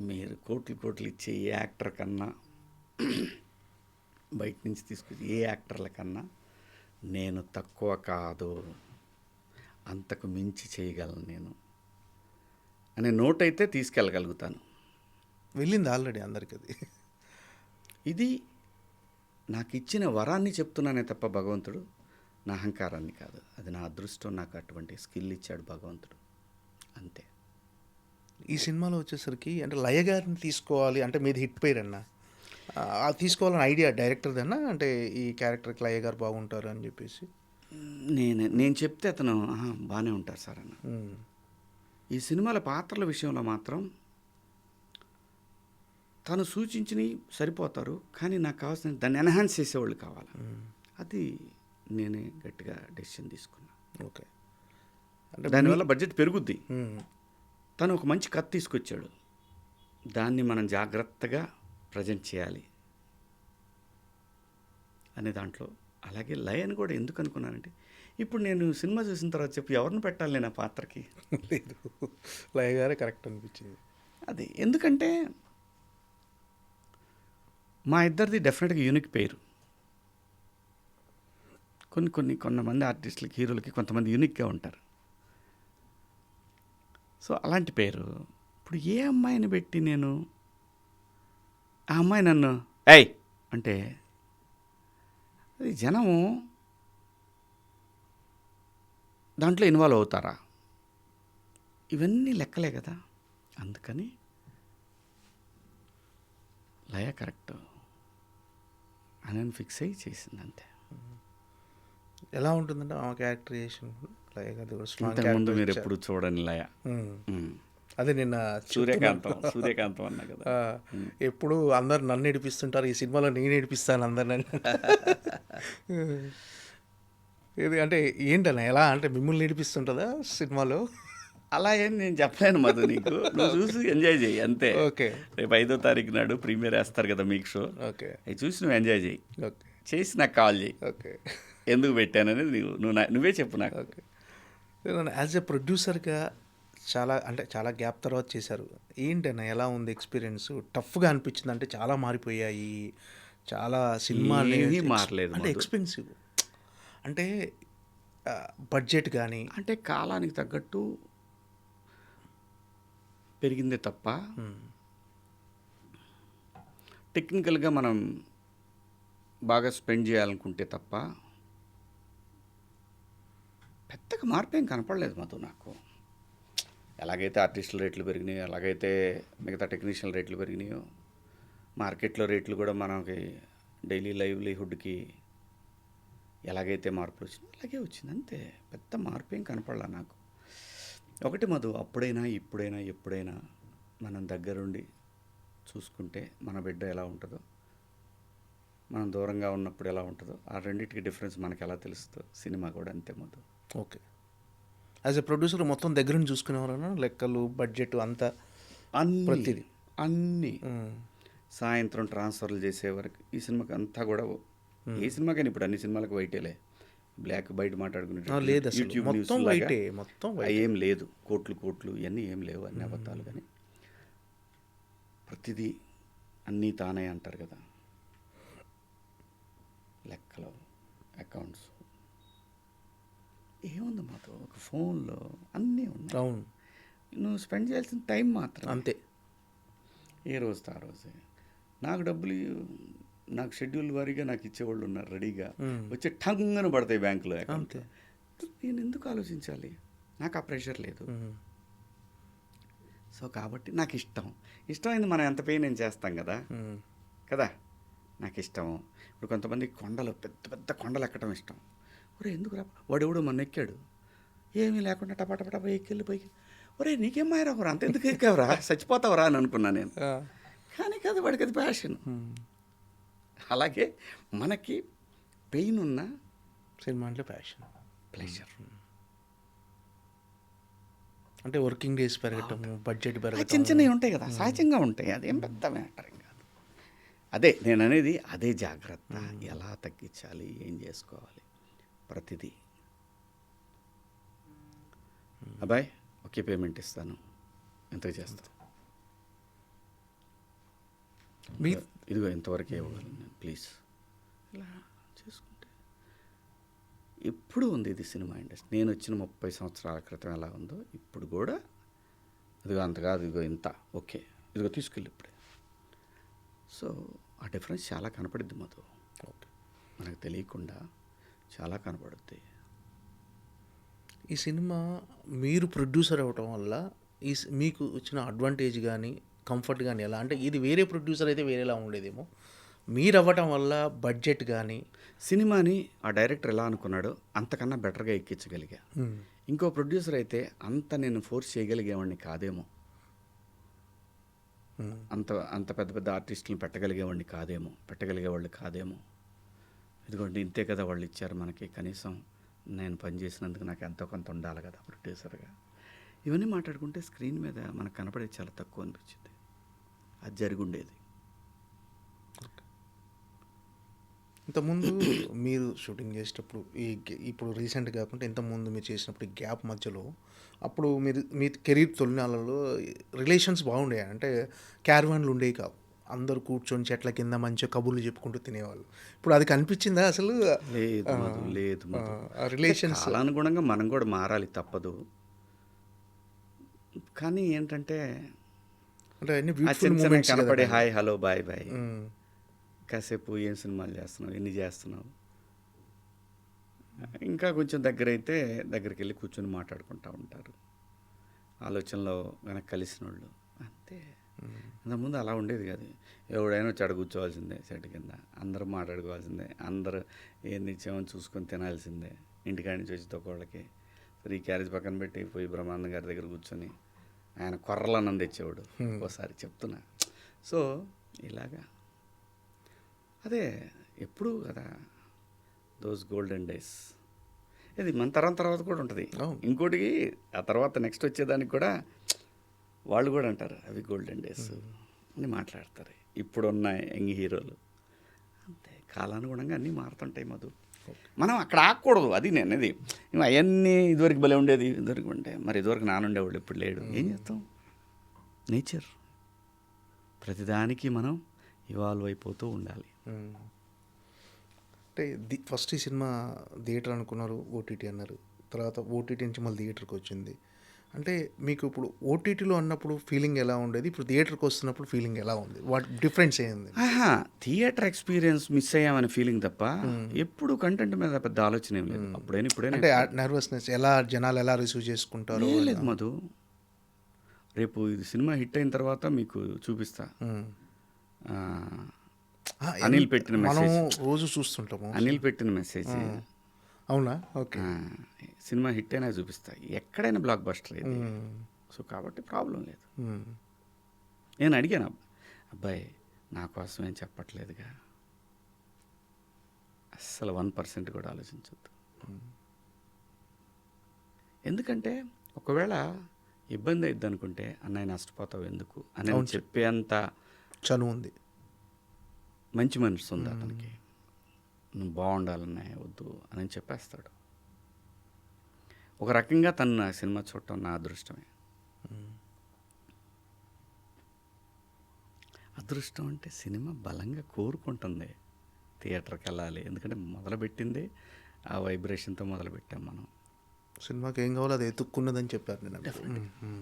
మీరు కోట్లు ఇచ్చే ఏ యాక్టర్ కన్నా, బయట నుంచి తీసుకొచ్చి ఏ యాక్టర్ల కన్నా నేను తక్కువ కాదు, అంతకు మించి చేయగలను నేను అనే నోట్ అయితే తీసుకెళ్ళగలుగుతాను. వెళ్ళింది ఆల్రెడీ అందరికి. అది ఇది నాకు ఇచ్చిన వరాన్ని చెప్తున్నానే తప్ప భగవంతుడు నా అహంకారాన్ని కాదు. అది నా అదృష్టం, నాకు అటువంటి స్కిల్ ఇచ్చాడు భగవంతుడు, అంతే. ఈ సినిమాలో వచ్చేసరికి అంటే లయ గారిని తీసుకోవాలి అంటే మీది హిట్ పేరు అన్న, తీసుకోవాలని ఐడియా డైరెక్టర్దన్నా, అంటే ఈ క్యారెక్టర్కి లయ గారు బాగుంటారు అని చెప్పేసి నేను చెప్తే అతను బాగానే ఉంటారు సార్ అన్న. ఈ సినిమాల పాత్రల విషయంలో మాత్రం తను సూచించినవి సరిపోతారు, కానీ నాకు కావాల్సిన దాన్ని ఎన్హాన్స్ చేసేవాళ్ళు కావాలి. అది నేనే గట్టిగా డెసిషన్ తీసుకున్నా. ఓకే. అంటే దానివల్ల బడ్జెట్ పెరుగుద్ది. తను ఒక మంచి కథ తీసుకొచ్చాడు, దాన్ని మనం జాగ్రత్తగా ప్రజెంట్ చేయాలి అనే దాంట్లో. అలాగే లయని కూడా ఎందుకు అనుకున్నానంటే, ఇప్పుడు నేను సినిమా చూసిన తర్వాత చెప్పి ఎవరిని పెట్టాలి నేను ఆ పాత్రకి? లేదు, లయ గారే కరెక్ట్ అనిపించింది. అది ఎందుకంటే మా ఇద్దరిది డెఫినెట్గా యూనిక్ పేరు. కొంతమంది ఆర్టిస్టులకి, హీరోలకి కొంతమంది యూనిక్గా ఉంటారు. సో అలాంటి పేరు ఇప్పుడు ఏ అమ్మాయిని పెట్టి నేను, ఆ అమ్మాయి నన్ను ఏయ్ అంటే అది జనము దాంట్లో ఇన్వాల్వ్ అవుతారా? ఇవన్నీ లెక్కలే కదా. అందుకని లయ కరెక్ట్ అని ఫిక్స్ అయ్యి చేసింది అంతే. ఎలా ఉంటుందంటే ఆ క్యారెక్టరైజేషన్ లైక్ అది స్ట్రాంగ్ ఇంతకుముందు మీరు ఎప్పుడు చూడని లయ. అదే నిన్న సూర్యకాంతం అన్నా కదా. ఎప్పుడు అందరు నన్ను ఏడిపిస్తుంటారు, ఈ సినిమాలో నేను ఏడిపిస్తాను అందరిని. ఇది అంటే ఏంటన్నా ఎలా అంటే మిమ్మల్ని ఏడిపిస్తుంటుందా సినిమాలో? అలా ఏం నేను చెప్పలేను మధు నీకు. నువ్వు చూసి ఎంజాయ్ చేయి అంతే. ఓకే. రేపు 5వ తారీఖు నాడు ప్రీమియర్ వేస్తారు కదా మీకు షో. ఓకే. అవి చూసి నువ్వు ఎంజాయ్ చేయి. ఓకే. చేసి నాకు కాల్ చేయి. ఓకే. ఎందుకు పెట్టాననేది నువ్వే చెప్పు నాకు. ఓకే. యాజ్ ఎ ప్రొడ్యూసర్గా చాలా గ్యాప్ తర్వాత చేశారు. ఏంటన్నా ఎలా ఉంది ఎక్స్పీరియన్స్? టఫ్గా అనిపించింది అంటే చాలా మారిపోయాయి, చాలా సినిమాలు ఏమీ మారలేదు అంటే మధు. ఎక్స్పెన్సివ్ అంటే బడ్జెట్ కానీ అంటే కాలానికి తగ్గట్టు పెరిగిందే తప్ప టెక్నికల్గా మనం బాగా స్పెండ్ చేయాలనుకుంటే తప్ప పెద్దగా మార్పు ఏం కనపడలేదు మధు నాకు. ఎలాగైతే ఆర్టిస్టుల రేట్లు పెరిగినాయో, ఎలాగైతే మిగతా టెక్నీషియన్ రేట్లు పెరిగినాయో, మార్కెట్లో రేట్లు కూడా మనకి డైలీ లైవ్లీహుడ్కి ఎలాగైతే మార్పులు వచ్చినాయో అలాగే వచ్చింది అంతే. పెద్ద మార్పు ఏం కనపడలా నాకు. ఒకటి మధు, అప్పుడైనా ఇప్పుడైనా ఎప్పుడైనా మనం దగ్గరుండి చూసుకుంటే మన బిడ్డ ఎలా ఉంటుందో, మనం దూరంగా ఉన్నప్పుడు ఎలా ఉంటుందో, ఆ రెండింటికి డిఫరెన్స్ మనకి ఎలా తెలుస్తుందో సినిమా కూడా అంతే Madhu. Okay. As a producer మొత్తం దగ్గర నుంచి చూసుకునేవారన్నా, లెక్కలు బడ్జెట్ అంతా ప్రతిదీ అన్నీ సాయంత్రం ట్రాన్స్ఫర్లు చేసే వరకు ఈ సినిమాకి అంతా కూడా ఏ సినిమాకైనా ఇప్పుడు అన్ని సినిమాలకు వైటేలే. బ్లాక్ బయట మాట్లాడుకునే లేదు అసలు. యూట్యూబ్ మొత్తం న్యూస్ వైటే, మొత్తం వైటే. ఏం లేదు. కోట్లు ఇవన్నీ ఏం లేవు, అన్ని అబద్ధాలు. కానీ ప్రతిదీ అన్నీ తానే అంటారు కదా, లెక్కలు అకౌంట్స్ ఏముంది మాతో ఒక ఫోన్లో అన్నీ ఉన్నాయి. అవును, నువ్వు స్పెండ్ చేయాల్సిన టైం మాత్రం అంతే. ఏ రోజుతో ఆ రోజే. నాకు డబ్బులు నాకు షెడ్యూల్ వారీగా నాకు ఇచ్చేవాళ్ళు ఉన్నారు రెడీగా, వచ్చి టంగన పడతాయి బ్యాంకులో అకౌంట్. నేను ఎందుకు ఆలోచించాలి? నాకు ఆ ప్రెషర్ లేదు. సో కాబట్టి నాకు ఇష్టమైంది మనం ఎంత పే నేను చేస్తాం కదా కదా నాకు ఇష్టం. ఇప్పుడు కొంతమంది కొండలు పెద్ద పెద్ద కొండలు ఎక్కడం ఇష్టం. ఒరే ఎందుకు రా, వాడెవడో మన ఎక్కాడు ఏమీ లేకుండా టపా ఎక్కెళ్ళి పైకి, ఒరే నీకేం మాయరావురా, అంత ఎందుకు ఎక్కావురా, చచ్చిపోతావురా అని అనుకున్నా నేను. కానీ కదా వాడికి అది ప్యాషన్. అలాగే మనకి పెయిన్ ఉన్న సినిమా అంటే ప్యాషన్, ప్లెజర్. అంటే వర్కింగ్ డేస్ పెరగటం, బడ్జెట్ పెరగటం, చిన్న చిన్నవి ఉంటాయి కదా, సహజంగా ఉంటాయి. అదేం పెద్ద మ్యాటర్ కాదు. అదే నేను అనేది, అదే జాగ్రత్త. ఎలా తగ్గించాలి, ఏం చేసుకోవాలి, ప్రతిదీ. అబ్బాయి ఓకే పేమెంట్ ఇస్తాను, ఎంత చేస్తాను, ఇదిగో ఇంతవరకు ఇవ్వగలను నేను, ప్లీజ్. ఇలా చేసుకుంటే ఎప్పుడు ఉంది ఇది సినిమా ఇండస్ట్రీ. నేను వచ్చిన 30 సంవత్సరాల క్రితం ఎలా ఉందో ఇప్పుడు కూడా ఇదిగో అంత కాదు, ఇదిగో ఇంత, ఓకే ఇదిగో తీసుకెళ్ళి ఇప్పుడే. సో ఆ డిఫరెన్స్ చాలా కనపడుద్ది మధు. ఓకే, మనకు తెలియకుండా చాలా కనపడుద్ది. ఈ సినిమా మీరు ప్రొడ్యూసర్ అవ్వటం వల్ల మీకు వచ్చిన అడ్వాంటేజ్ కానీ కంఫర్ట్ కానీ ఎలా అంటే, ఇది వేరే ప్రొడ్యూసర్ అయితే వేరేలా ఉండేదేమో, మీరు అవ్వటం వల్ల బడ్జెట్ కానీ సినిమాని ఆ డైరెక్టర్ ఎలా అనుకున్నాడో అంతకన్నా బెటర్గా ఎక్కించగలిగా. ఇంకో ప్రొడ్యూసర్ అయితే అంత నేను ఫోర్స్ చేయగలిగేవాడిని కాదేమో, అంత పెద్ద పెద్ద ఆర్టిస్టులను పెట్టగలిగేవాళ్ళు కాదేమో. ఇదిగోండి ఇంతే కదా వాళ్ళు ఇచ్చారు మనకి, కనీసం నేను పనిచేసినందుకు నాకు ఎంతో కొంత ఉండాలి కదా ప్రొడ్యూసర్గా. ఇవన్నీ మాట్లాడుకుంటే స్క్రీన్ మీద మనకు కనపడేది చాలా తక్కువ అనిపించింది. అది జరిగి ఉండేది. ఇంతకుముందు మీరు షూటింగ్ చేసేటప్పుడు ఇప్పుడు రీసెంట్ కాకుండా ఇంతకుముందు మీరు చేసినప్పుడు ఈ గ్యాప్ మధ్యలో, అప్పుడు మీరు మీ కెరీర్ తొలినాళ్ళలో రిలేషన్స్ బాగుండేవి. అంటే క్యారవాన్లు ఉండేవి కావు, అందరూ కూర్చొని చెట్ల కింద మంచిగా కబుర్లు చెప్పుకుంటూ తినేవాళ్ళు. ఇప్పుడు అది కనిపించిందా అసలు? లేదు రిలేషన్స్ అనుగుణంగా మనం కూడా మారాలి, తప్పదు. కానీ ఏంటంటే అంటే అన్ని కనపడే హాయ్ హలో బాయ్ బాయ్, కాసేపు ఏం సినిమాలు చేస్తున్నావు, ఎన్ని చేస్తున్నావు, ఇంకా కొంచెం దగ్గరికి వెళ్ళి కూర్చొని మాట్లాడుకుంటూ ఉంటారు. ఆలోచనలో వెనక్కి కలిసిన వాళ్ళు అంతే. ఇంతకుముందు అలా ఉండేది కాదు. ఎవడైనా వచ్చి అక్కడ కూర్చోవాల్సిందే, చెట్టు కింద అందరూ మాట్లాడుకోవాల్సిందే, అందరూ ఏంది ఇచ్చామని చూసుకొని తినాల్సిందే. ఇంటికాడి నుంచి వచ్చి తొక్కళ్ళకి సరే ఈ క్యారేజ్ పక్కన పెట్టి పోయి బ్రహ్మానందం గారి దగ్గర కూర్చొని ఆయన కొర్రలు అన్నం తెచ్చేవాడు ఒకసారి చెప్తున్నా. సో ఇలాగా అదే ఎప్పుడు కదా దోస్ గోల్డెన్ డేస్. ఇది మన తరం తర్వాత కూడా ఉంటుంది. ఇంకోటి ఆ తర్వాత నెక్స్ట్ వచ్చేదానికి కూడా వాళ్ళు కూడా అంటారు అవి గోల్డెన్ డేస్ అని మాట్లాడతారు ఇప్పుడున్న యంగ్ హీరోలు. అంతే, కాలానుగుణంగా అన్నీ మారుతుంటాయి మధు. మనం అక్కడ ఆగకూడదు, అది నేను ఇది అవన్నీ ఇదివరకు భలే ఉండేది, ఇదివరకు ఉంటే మరి ఇదివరకు నానుండేవాళ్ళు ఇప్పుడు లేడు. ఏం చేస్తాం, నేచర్. ప్రతిదానికి మనం ఇవాల్వ్ అయిపోతూ ఉండాలి. అంటే ఫస్ట్ ఈ సినిమా థియేటర్ అనుకున్నారు, ఓటీటీ అన్నారు, తర్వాత ఓటీటీ నుంచి మళ్ళీ థియేటర్కి వచ్చింది. అంటే మీకు ఇప్పుడు ఓటీటీలో అన్నప్పుడు ఫీలింగ్ ఎలా ఉండేది, ఇప్పుడు థియేటర్కి వస్తున్నప్పుడు ఫీలింగ్ ఎలా ఉంది, వాటి డిఫరెన్స్ ఏంది? థియేటర్ ఎక్స్పీరియన్స్ మిస్ అయ్యామనే ఫీలింగ్ తప్ప ఎప్పుడు కంటెంట్ మీద పెద్ద ఆలోచన ఏం లేదు. ఇప్పుడైనా అంటే నర్వస్నెస్ ఎలా, జనాలు ఎలా రిసీవ్ చేసుకుంటారు లేదు మధు. రేపు ఇది సినిమా హిట్ అయిన తర్వాత మీకు చూపిస్తా. అనిల్ పెట్టిన మెసేజ్ రోజు చూస్తుంటాము. అనిల్ పెట్టిన మెసేజ్ అవునా? ఓకే. సినిమా హిట్ అయినా చూపిస్తా. ఎక్కడైనా బ్లాక్ బస్టర్ ఇది. సో కాబట్టి ప్రాబ్లం లేదు. నేను అడిగాను, అబ్బాయి నా కోసం ఏం చెప్పట్లేదుగా, అస్సలు 1% కూడా ఆలోచించొద్దు. ఎందుకంటే ఒకవేళ ఇబ్బంది అయిద్ది అనుకుంటే అన్నయ్య నష్టపోతావు ఎందుకు అని చెప్పేంత చనువు ఉంది, మంచి మనసు ఉంది అతనికి. నువ్వు బాగుండాలన్నయ్య వద్దు అని చెప్పేస్తాడు. ఒక రకంగా తను నా సినిమా చూడటం నా అదృష్టమే. అదృష్టం అంటే సినిమా బలంగా కోరుకుంటుంది థియేటర్కి వెళ్ళాలి. ఎందుకంటే మొదలుపెట్టింది ఆ వైబ్రేషన్తో మొదలుపెట్టాం మనం. సినిమాకి ఏం కావాలో అది ఎత్తుక్కున్నదని చెప్పారు నేను.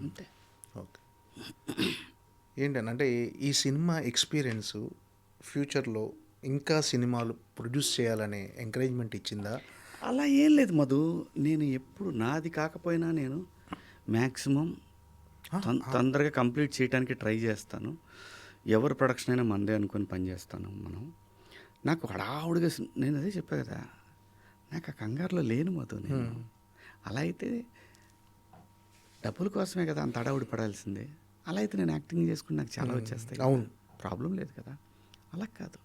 అంతే. ఓకే. ఏంటంటే ఈ సినిమా ఎక్స్పీరియన్స్ ఫ్యూచర్లో ఇంకా సినిమాలు ప్రొడ్యూస్ చేయాలనే ఎంకరేజ్మెంట్ ఇచ్చిందా? అలా ఏం లేదు మధు. నేను ఎప్పుడు నాది కాకపోయినా నేను మ్యాక్సిమం తొందరగా కంప్లీట్ చేయడానికి ట్రై చేస్తాను. ఎవరి ప్రొడక్షన్ అయినా మందే అనుకొని పనిచేస్తాను మనం. నాకు హడావుడిగా నేను అదే చెప్పా కదా, నాకు ఆ కంగారులో లేను మధు. నేను అలా అయితే డబ్బుల కోసమే కదా అంత హడావుడి పడాల్సిందే. అలా అయితే నేను యాక్టింగ్ చేసుకుని నాకు చాలా వచ్చేస్తాయి. అవును, ప్రాబ్లం లేదు కదా. అలా కాదు,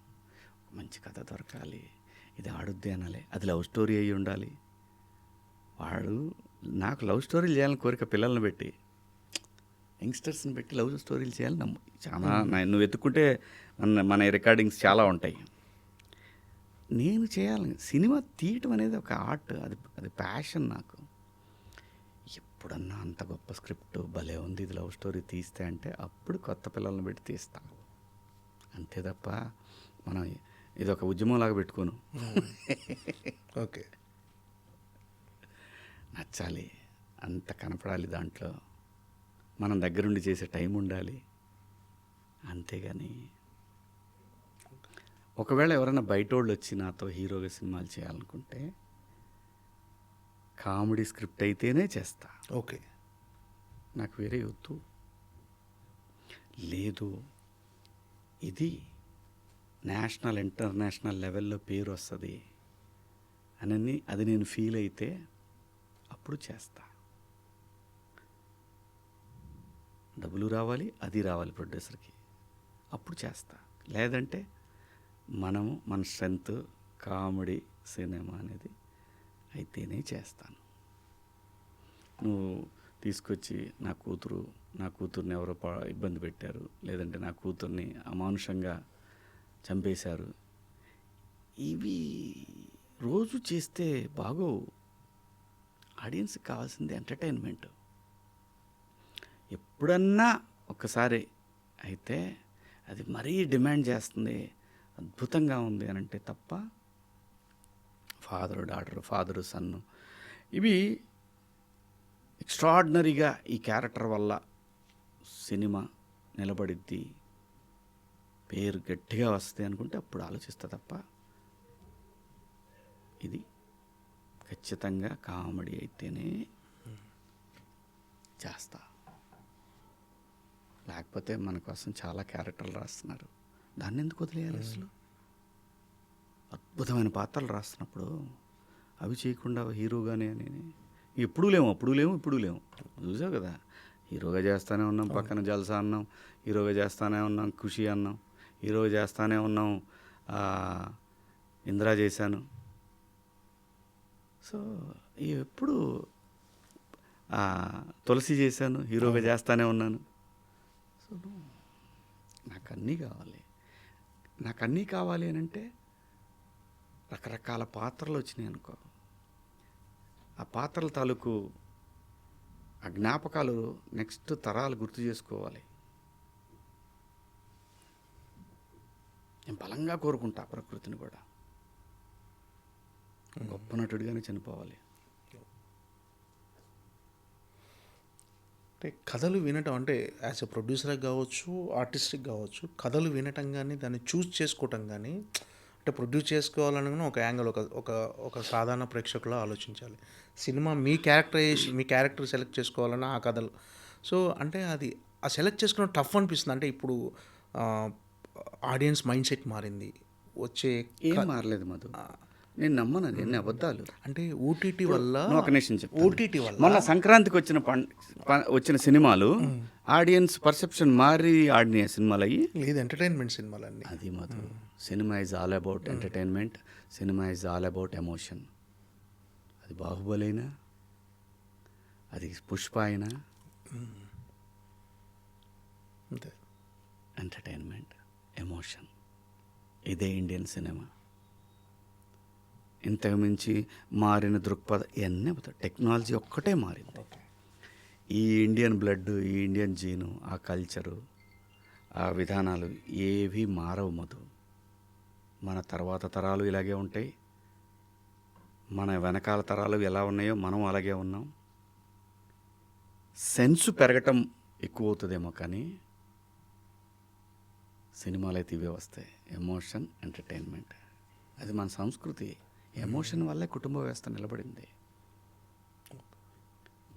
మంచి కథ దొరకాలి, ఇది ఆడుద్ది అనాలి, అది లవ్ స్టోరీ అయ్యి ఉండాలి. నాకు లవ్ స్టోరీలు చేయాలని కోరిక, పిల్లల్ని పెట్టి యంగ్స్టర్స్ని పెట్టి లవ్ స్టోరీలు చేయాలని చాలా. నువ్వు వెతుక్కుంటే మన రికార్డింగ్స్ చాలా ఉంటాయి. నేను చేయాలి, సినిమా తీయటం అనేది ఒక ఆర్ట్, అది ప్యాషన్ నాకు. ఎప్పుడన్నా అంత గొప్ప స్క్రిప్ట్ భలే ఉంది, ఇది లవ్ స్టోరీ తీస్తే అంటే అప్పుడు కొత్త పిల్లల్ని పెట్టి తీస్తా. అంతే తప్ప మనం ఇది ఒక ఉద్యమంలాగా పెట్టుకోను. ఓకే. నచ్చాలి, అంత కనపడాలి, దాంట్లో మనం దగ్గరుండి చేసే టైం ఉండాలి. అంతేగాని ఒకవేళ ఎవరైనా బయట వాళ్ళు వచ్చి నాతో హీరోగా సినిమాలు చేయాలనుకుంటే కామెడీ స్క్రిప్ట్ అయితేనే చేస్తా. ఓకే. నాకు వేరే వద్దు. లేదు, ఇది నేషనల్ ఇంటర్నేషనల్ లెవెల్లో పేరు వస్తుంది అని అది నేను ఫీల్ అయితే అప్పుడు చేస్తా. డబ్బులు రావాలి, అది రావాలి ప్రొడ్యూసర్కి, అప్పుడు చేస్తా. లేదంటే మనము మన స్ట్రెంత్ కామెడీ సినిమా అనేది అయితేనే చేస్తాను. నువ్వు తీసుకొచ్చి నా కూతుర్ని ఎవరో ఇబ్బంది పెట్టారు, లేదంటే నా కూతుర్ని అమానుషంగా చంపేశారు, ఇవి రోజు చేస్తే బాగోవు. ఆడియన్స్కి కావాల్సింది ఎంటర్టైన్మెంట్. ఎప్పుడన్నా ఒక్కసారి అయితే అది మరీ డిమాండ్ చేస్తుంది, అద్భుతంగా ఉంది అని అంటే తప్ప ఫాదరు డాటరు, ఫాదరు సన్ను, ఇవి ఎక్స్ట్రాడినరీగా ఈ క్యారెక్టర్ వల్ల సినిమా నిలబడిద్ది, పేరు గట్టిగా వస్తుంది అనుకుంటే అప్పుడు ఆలోచిస్తా తప్ప ఇది ఖచ్చితంగా కామెడీ అయితేనే చేస్తా. లేకపోతే మన కోసం చాలా క్యారెక్టర్లు రాస్తున్నారు, దాన్ని ఎందుకు వదిలేయాలి అసలు? అద్భుతమైన పాత్రలు రాస్తున్నప్పుడు అవి చేయకుండా హీరోగానే అని ఎప్పుడూ లేము, అప్పుడు లేము, ఇప్పుడు లేము. చూసావు కదా, హీరోగా చేస్తానే ఉన్నాం, పక్కన జల్సా అన్నాం, హీరోగా చేస్తానే ఉన్నాం, ఖుషి అన్నాం, హీరోగా చేస్తానే ఉన్నాం, ఇందిరా చేశాను. సో ఎప్పుడు తులసి చేశాను, హీరోగా చేస్తానే ఉన్నాను. సో నాకు అన్నీ కావాలి. నాకు అన్నీ కావాలి అని అంటే రకరకాల పాత్రలు వచ్చినాయి అనుకో, ఆ పాత్రల తాలూకు ఆ జ్ఞాపకాలు నెక్స్ట్ తరాలు గుర్తు చేసుకోవాలి. నేను బలంగా కోరుకుంటా ప్రకృతిని కూడా, గొప్ప నటుడిగానే చనిపోవాలి. అంటే కథలు వినటం అంటే యాజ్ ఎ ప్రొడ్యూసర్కి కావచ్చు, ఆర్టిస్ట్కి కావచ్చు, కథలు వినటం కానీ దాన్ని చూస్ చేసుకోవటం కానీ, అంటే ప్రొడ్యూస్ చేసుకోవాలని ఒక యాంగిల్, ఒక సాధారణ ప్రేక్షకులా ఆలోచించాలి. సినిమా మీ క్యారెక్టర్ సెలెక్ట్ చేసుకోవాలన్నా ఆ కథలు. సో అంటే అది ఆ సెలెక్ట్ చేసుకున్న టఫ్ అనిపిస్తుంది. అంటే ఇప్పుడు ఆడియన్స్ మైండ్ సెట్ మారింది. వచ్చే ఏం మారలేదు మధు, నేను నమ్మను అది, ఎన్ని అబద్ధాలు. అంటే ఓటీటీ వల్ల, ఒక నిమిషం చెప్తాను. ఓటీటీ వల్ల మొన్న సంక్రాంతికి వచ్చిన సినిమాలు ఆడియన్స్ పర్సెప్షన్ మారి ఆడినాయి సినిమాలు అయ్యి. లేదు, ఎంటర్టైన్మెంట్ సినిమాలన్నీ. అది Madhu, cinema is all about entertainment, cinema is all about emotion. అది బాహుబలి అయినా, అది పుష్ప అయినా, అంతే. ఎంటర్టైన్మెంట్, ఎమోషన్, ఇదే ఇండియన్ సినిమా. ఇంతకు మించి మారిన దృక్పథం ఇవన్నీ అవుతాయి. టెక్నాలజీ ఒక్కటే మారింది. ఈ ఇండియన్ బ్లడ్, ఈ ఇండియన్ జీను, ఆ కల్చరు, ఆ విధానాలు ఏవి మారవు మధు. మన తర్వాత తరాలు ఇలాగే ఉంటాయి, మన వెనకాల తరాలు ఎలా ఉన్నాయో మనం అలాగే ఉన్నాం. సెన్సు పెరగటం ఎక్కువ అవుతుందేమో, కానీ సినిమాలు అయితే ఇవే వస్తాయి. ఎమోషన్, ఎంటర్టైన్మెంట్, అది మన సంస్కృతి. ఎమోషన్ వల్లే కుటుంబ వ్యవస్థ నిలబడింది.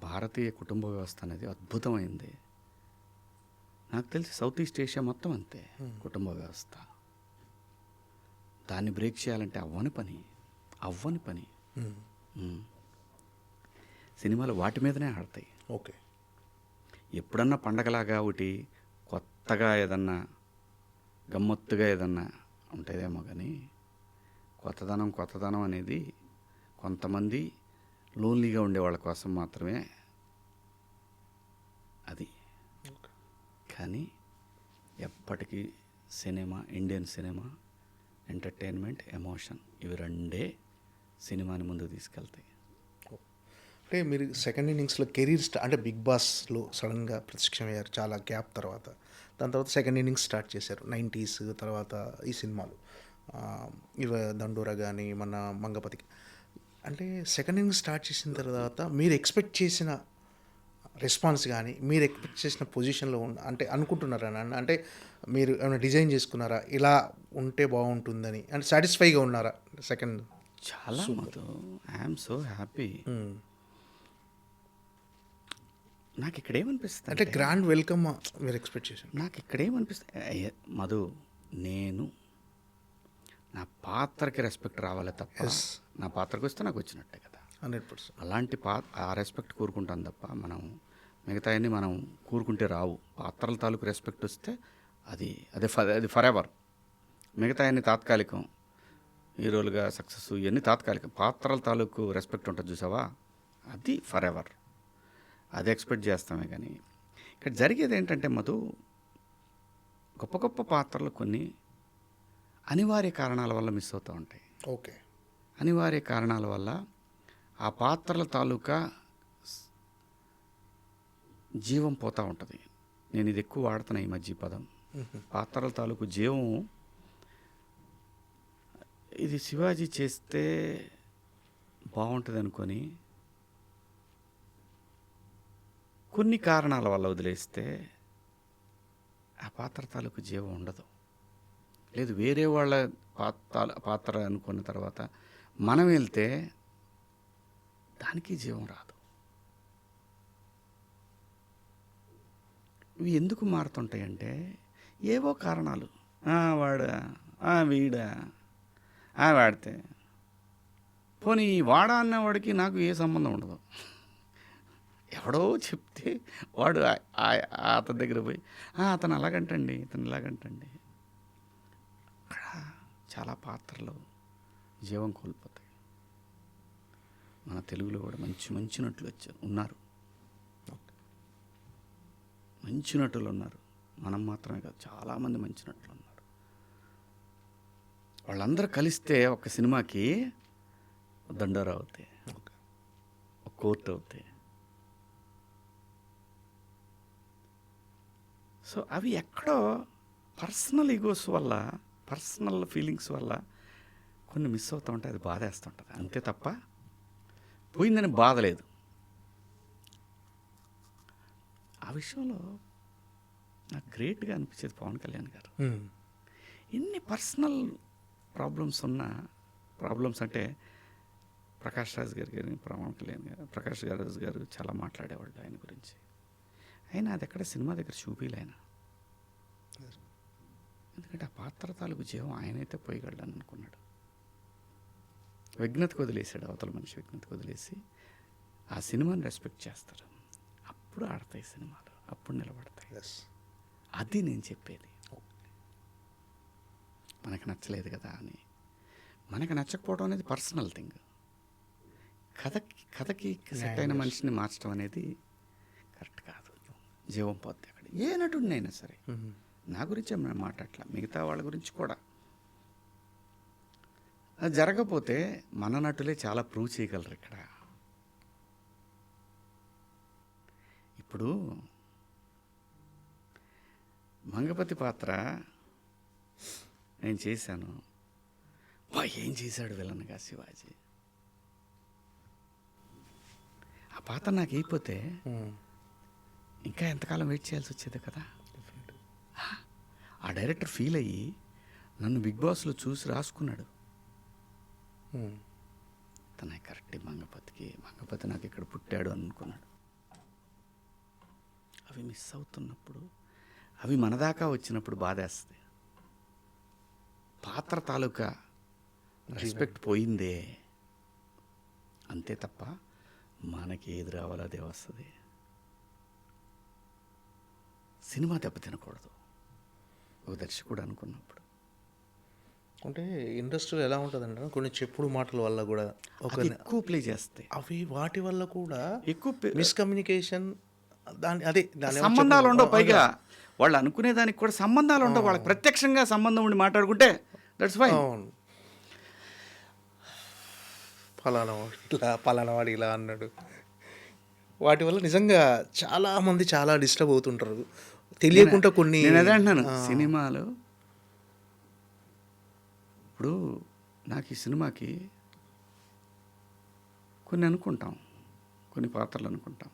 భారతీయ కుటుంబ వ్యవస్థ అనేది అద్భుతమైంది. నాకు తెలిసి సౌత్ ఈస్ట్ ఏషియా మొత్తం అంతే కుటుంబ వ్యవస్థ. దాన్ని బ్రేక్ చేయాలంటే అవ్వని పని. సినిమాలు వాటి మీదనే ఆడతాయి. ఓకే. ఎప్పుడన్నా పండగలాగా ఒకటి కొత్తగా ఏదన్నా గమ్మత్తుగా ఏదన్నా ఉంటుందేమో, కానీ కొత్తదనం అనేది కొంతమంది లోన్లీగా ఉండే వాళ్ళ కోసం మాత్రమే అది. కానీ ఎప్పటికీ cinema, Indian cinema, entertainment, emotion, ఇవి రెండే సినిమాని ముందుకు తీసుకెళ్తాయి. అంటే మీరు సెకండ్ ఇన్నింగ్స్లో కెరీర్ అంటే బిగ్ బాస్లో సడన్గా ప్రత్యక్షమయ్యారు చాలా గ్యాప్ తర్వాత. దాని తర్వాత సెకండ్ ఇన్నింగ్స్ స్టార్ట్ చేశారు 90s తర్వాత ఈ సినిమాలు, ఇవ దండోరా కానీ మన మంగపతికి. అంటే సెకండ్ ఇన్నింగ్స్ స్టార్ట్ చేసిన తర్వాత మీరు ఎక్స్పెక్ట్ చేసిన రెస్పాన్స్ కానీ, మీరు ఎక్స్పెక్ట్ చేసిన పొజిషన్లో అంటే అనుకుంటున్నారా? అంటే మీరు ఏమైనా డిజైన్ చేసుకున్నారా, ఇలా ఉంటే బాగుంటుందని, అంటే సాటిస్ఫైగా ఉన్నారా? సెకండ్ చాలా మధు, ఐఎమ్ సో హ్యాపీ. నాకు ఇక్కడ ఏమనిపిస్తుంది అంటే గ్రాండ్ వెల్కమ్ మీరు ఎక్స్పెక్ట్ చేశారు. నాకు ఇక్కడ ఏమనిపిస్తుంది మధు, నేను నా పాత్రకి రెస్పెక్ట్ రావాలి తప్ప, నా పాత్రకు వస్తే నాకు వచ్చినట్టే కదా 100%. అలాంటి ఆ రెస్పెక్ట్ కోరుకుంటాను తప్ప, మనం మిగతా అన్నీ మనం కోరుకుంటే రావు. పాత్రల తాలూకు రెస్పెక్ట్ వస్తే అది ఫర్ ఎవర్. మిగతా అన్నీ తాత్కాలికం, హీరోలుగా సక్సెస్ ఇవన్నీ తాత్కాలికం. పాత్రల తాలూకు రెస్పెక్ట్ ఉంటుంది చూసావా, అది ఫర్ ఎవర్. అది ఎక్స్పెక్ట్ చేస్తామే. కానీ ఇక్కడ జరిగేది ఏంటంటే మధు, గొప్ప గొప్ప పాత్రలు కొన్ని అనివార్య కారణాల వల్ల మిస్ అవుతూ ఉంటాయి. ఓకే. అనివార్య కారణాల వల్ల ఆ పాత్రల తాలూకా జీవం పోతూ ఉంటుంది. నేను ఇది ఎక్కువ వాడుతున్నా ఈ మధ్య పదం, పాత్రల తాలూకు జీవం. ఇది శివాజీ చేస్తే బాగుంటుంది అనుకొని కొన్ని కారణాల వల్ల వదిలేస్తే ఆ పాత్ర తాలూకు జీవం ఉండదు. లేదు, వేరే వాళ్ళ పాత్ర అనుకున్న తర్వాత మనం వెళ్తే దానికి జీవం రాదు. ఇవి ఎందుకు మారుతుంటాయంటే ఏవో కారణాలు. వాడా, వీడా, వాడితే పోనీ ఈ వాడా అన్నవాడికి నాకు ఏ సంబంధం ఉండదు. ఎవడో చెప్తే వాడు అతని దగ్గర పోయి అతను అలాగంటండి, ఇతను ఇలాగంటండి. అక్కడ చాలా పాత్రలు జీవం కోల్పోతాయి. మన తెలుగులో కూడా మంచి మంచి నటులు ఉన్నారు, మంచి నటులు ఉన్నారు. మనం మాత్రమే కాదు, చాలామంది మంచి నటులు ఉన్నారు. వాళ్ళందరూ కలిస్తే ఒక సినిమాకి దండోరా అవుతాయి, ఒక కోర్టు అవుతాయి. సో అవి ఎక్కడో పర్సనల్ ఈగోస్ వల్ల, పర్సనల్ ఫీలింగ్స్ వల్ల కొన్ని మిస్ అవుతూ ఉంటాయి. అది బాధేస్తుంటుంది అంతే తప్ప పోయిందని బాధ లేదు. ఆ విషయంలో నాకు గ్రేట్గా అనిపించేది పవన్ కళ్యాణ్ గారు. ఎన్ని పర్సనల్ ప్రాబ్లమ్స్ ఉన్నా, ప్రాబ్లమ్స్ అంటే ప్రకాష్ రాజ్ గారు కానీ పవన్ కళ్యాణ్ గారు, ప్రకాష్ రాజ్ గారు చాలా మాట్లాడేవాళ్ళు ఆయన గురించి. అయినా అది ఎక్కడ సినిమా దగ్గర చూపిలే ఆయన. ఎందుకంటే ఆ పాత్ర తాలూకు జీవం ఆయనైతే పోయగలడని అనుకున్నాడు. విఘ్నతకు వదిలేశాడు, అవతల మనిషి విఘ్నతకు వదిలేసి ఆ సినిమాని రెస్పెక్ట్ చేస్తారు. అప్పుడు ఆడతాయి సినిమాలు, అప్పుడు నిలబడతాయి. అది నేను చెప్పేది. మనకు నచ్చలేదు కదా అని, మనకు నచ్చకపోవడం అనేది పర్సనల్ థింగ్. కథకి సెట్ అయిన మనిషిని మార్చడం అనేది కరెక్ట్ కాదు. జీవం పోద్ది అక్కడ. ఏ నటుడినైనా సరే, నా గురించే మనం మాట్లాడట్లా, మిగతా వాళ్ళ గురించి కూడా. అది జరగకపోతే మన నటులే చాలా ప్రూవ్ చేయగలరు ఇక్కడ. ఇప్పుడు మంగపతి పాత్ర నేను చేశాను. ఏం చేశాడు విలన్గా శివాజీ. ఆ పాత్ర నాకు అయిపోతే ఇంకా ఎంతకాలం వెయిట్ చేయాల్సి వచ్చేది కదా. ఆ డైరెక్టర్ ఫీల్ అయ్యి నన్ను బిగ్ బాస్లో చూసి రాసుకున్నాడు. తన కరెక్ట్ మంగపతి నాకు ఇక్కడ పుట్టాడు అనుకున్నాడు. అవి మిస్ అవుతున్నప్పుడు, అవి మన దాకా వచ్చినప్పుడు బాధేస్తుంది. పాత్ర తాలూకా రెస్పెక్ట్ పోయిందే అంతే తప్ప మనకి ఏది రావాలో అదే వస్తుంది. సినిమా దెబ్బతినకూడదు ఒక దర్శకుడు అనుకున్నప్పుడు. అంటే ఇండస్ట్రీలో ఎలా ఉంటుందంటే కొన్ని చెప్పుడు మాటల వల్ల కూడా ఎక్కువ ప్లే చేస్తాయి. అవి వాటి వల్ల కూడా ఎక్కువ మిస్కమ్యూనికేషన్, దాని సంబంధాలు ఉండవు. పైగా వాళ్ళు అనుకునే దానికి కూడా సంబంధాలు ఉండవు. వాళ్ళకి ప్రత్యక్షంగా సంబంధం ఉండి మాట్లాడుకుంటే దట్స్ ఫైన్. పలానా వాడు ఇలా అన్నాడు. వాటి వల్ల నిజంగా చాలామంది చాలా డిస్టర్బ్ అవుతుంటారు తెలియకుండా. కొన్ని నేను అదే అంటున్నాను, సినిమాలు ఇప్పుడు నాకు ఈ సినిమాకి కొన్ని అనుకుంటాం, కొన్ని పాత్రలు అనుకుంటాం,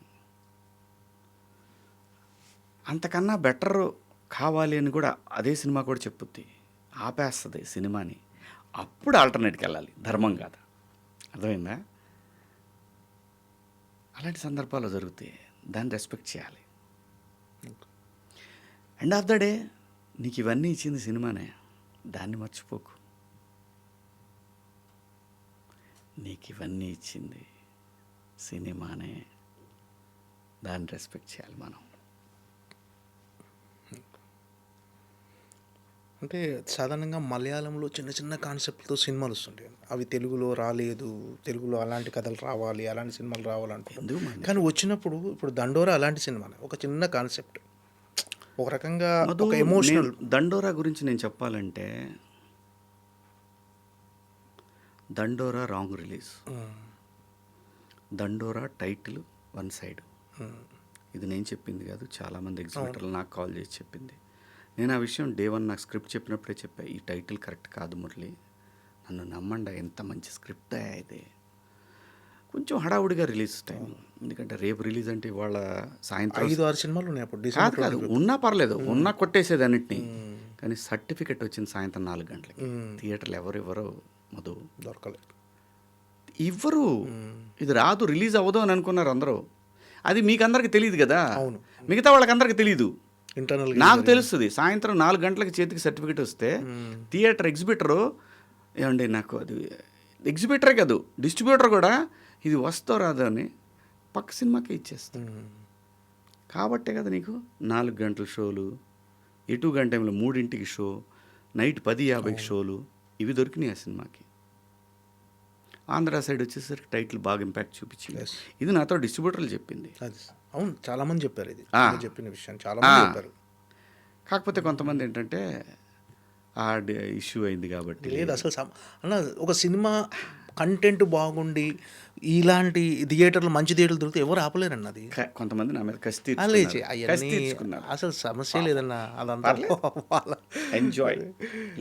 అంతకన్నా బెటర్ కావాలి అని కూడా అదే సినిమా కూడా చెప్పుద్ది, ఆపేస్తుంది సినిమాని. అప్పుడు ఆల్టర్నేట్కి వెళ్ళాలి, ధర్మం కాదు. అర్థమైందా? అలాంటి సందర్భాలు జరుగుతాయి, దాన్ని రెస్పెక్ట్ చేయాలి. ఎండ్ ఆఫ్ ద డే నీకు ఇవన్నీ ఇచ్చింది సినిమానే, దాన్ని మర్చిపోకు. నీకు ఇవన్నీ ఇచ్చింది సినిమానే, దాన్ని రెస్పెక్ట్ చేయాలి మనం. అంటే సాధారణంగా మలయాళంలో చిన్న చిన్న కాన్సెప్ట్తో సినిమాలు వస్తుంటాయి. అవి తెలుగులో రాలేదు, తెలుగులో అలాంటి కథలు రావాలి, అలాంటి సినిమాలు రావాలంటే. కానీ వచ్చినప్పుడు ఇప్పుడు దండోరా అలాంటి సినిమానే, ఒక చిన్న కాన్సెప్ట్, ఒక రకంగా ఒక ఎమోషనల్. దండోరా గురించి నేను చెప్పాలంటే, దండోరా రాంగ్ రిలీజ్. దండోరా టైటిల్ వన్ సైడ్. ఇది నేను చెప్పింది కాదు, చాలామంది ఎగ్జిబిటర్లు నాకు కాల్ చేసి చెప్పింది. నేను ఆ విషయం డే 1 నాకు స్క్రిప్ట్ చెప్పినప్పుడే చెప్పా, ఈ టైటిల్ కరెక్ట్ కాదు మురళి, నన్ను నమ్మండి, ఎంత మంచి స్క్రిప్ట్ ఇది. కొంచెం హడావుడిగా రిలీజ్ టైం, ఎందుకంటే రేపు రిలీజ్ అంటే వాళ్ళ సాయంత్రం 5-6 సినిమాలు ఉన్నాయి అప్పుడు. కాదు ఉన్నా పర్లేదు, ఉన్నా కొట్టేసేది అన్నిటినీ. కానీ సర్టిఫికెట్ వచ్చింది సాయంత్రం 4 గంటలకి. థియేటర్లు ఎవరు మధు దొరకలేదు, ఇవ్వరు. ఇది రాదు, రిలీజ్ అవ్వదు అని అనుకున్నారు అందరూ. అది మీకు అందరికి తెలియదు కదా, మిగతా వాళ్ళకి అందరికి తెలియదు. ఇంటర్నల్ నాకు తెలుస్తుంది సాయంత్రం 4 గంటలకు చేతికి సర్టిఫికేట్ వస్తే థియేటర్ ఎగ్జిబిటరు ఏమండి నాకు అది ఎగ్జిబిటరే కాదు డిస్ట్రిబ్యూటర్ కూడా ఇది వస్తో రాదో అని పక్క సినిమాకే ఇచ్చేస్తాను. కాబట్టే కదా నీకు 4 గంటల షోలు, ఎటు గంట టైంలో 3ంటికి షో, నైట్ 10:50కి షోలు ఇవి దొరికినాయి ఆ సినిమాకి. ఆంధ్ర సైడ్ వచ్చేసరికి టైటిల్ బాగా ఇంపాక్ట్ చూపించింది. ఇది నాతో డిస్ట్రిబ్యూటర్లు చెప్పింది. అది అవును, చాలా మంది చెప్పారు ఇది చెప్పిన విషయం, చాలా ఆ. మంది చెప్పారు. కాకపోతే కొంతమంది ఏంటంటే ఆ ఇష్యూ అయింది కాబట్టి లేదు అసలు అన్న ఒక సినిమా కంటెంట్ బాగుండి ఇలాంటి థియేటర్లు మంచి థియేటర్లు దొరికితే ఎవరు ఆపలేరన్న అది. కొంతమంది నా మీద కసి అవన్నీ అసలు సమస్య లేదన్న, అదంతా ఎంజాయ్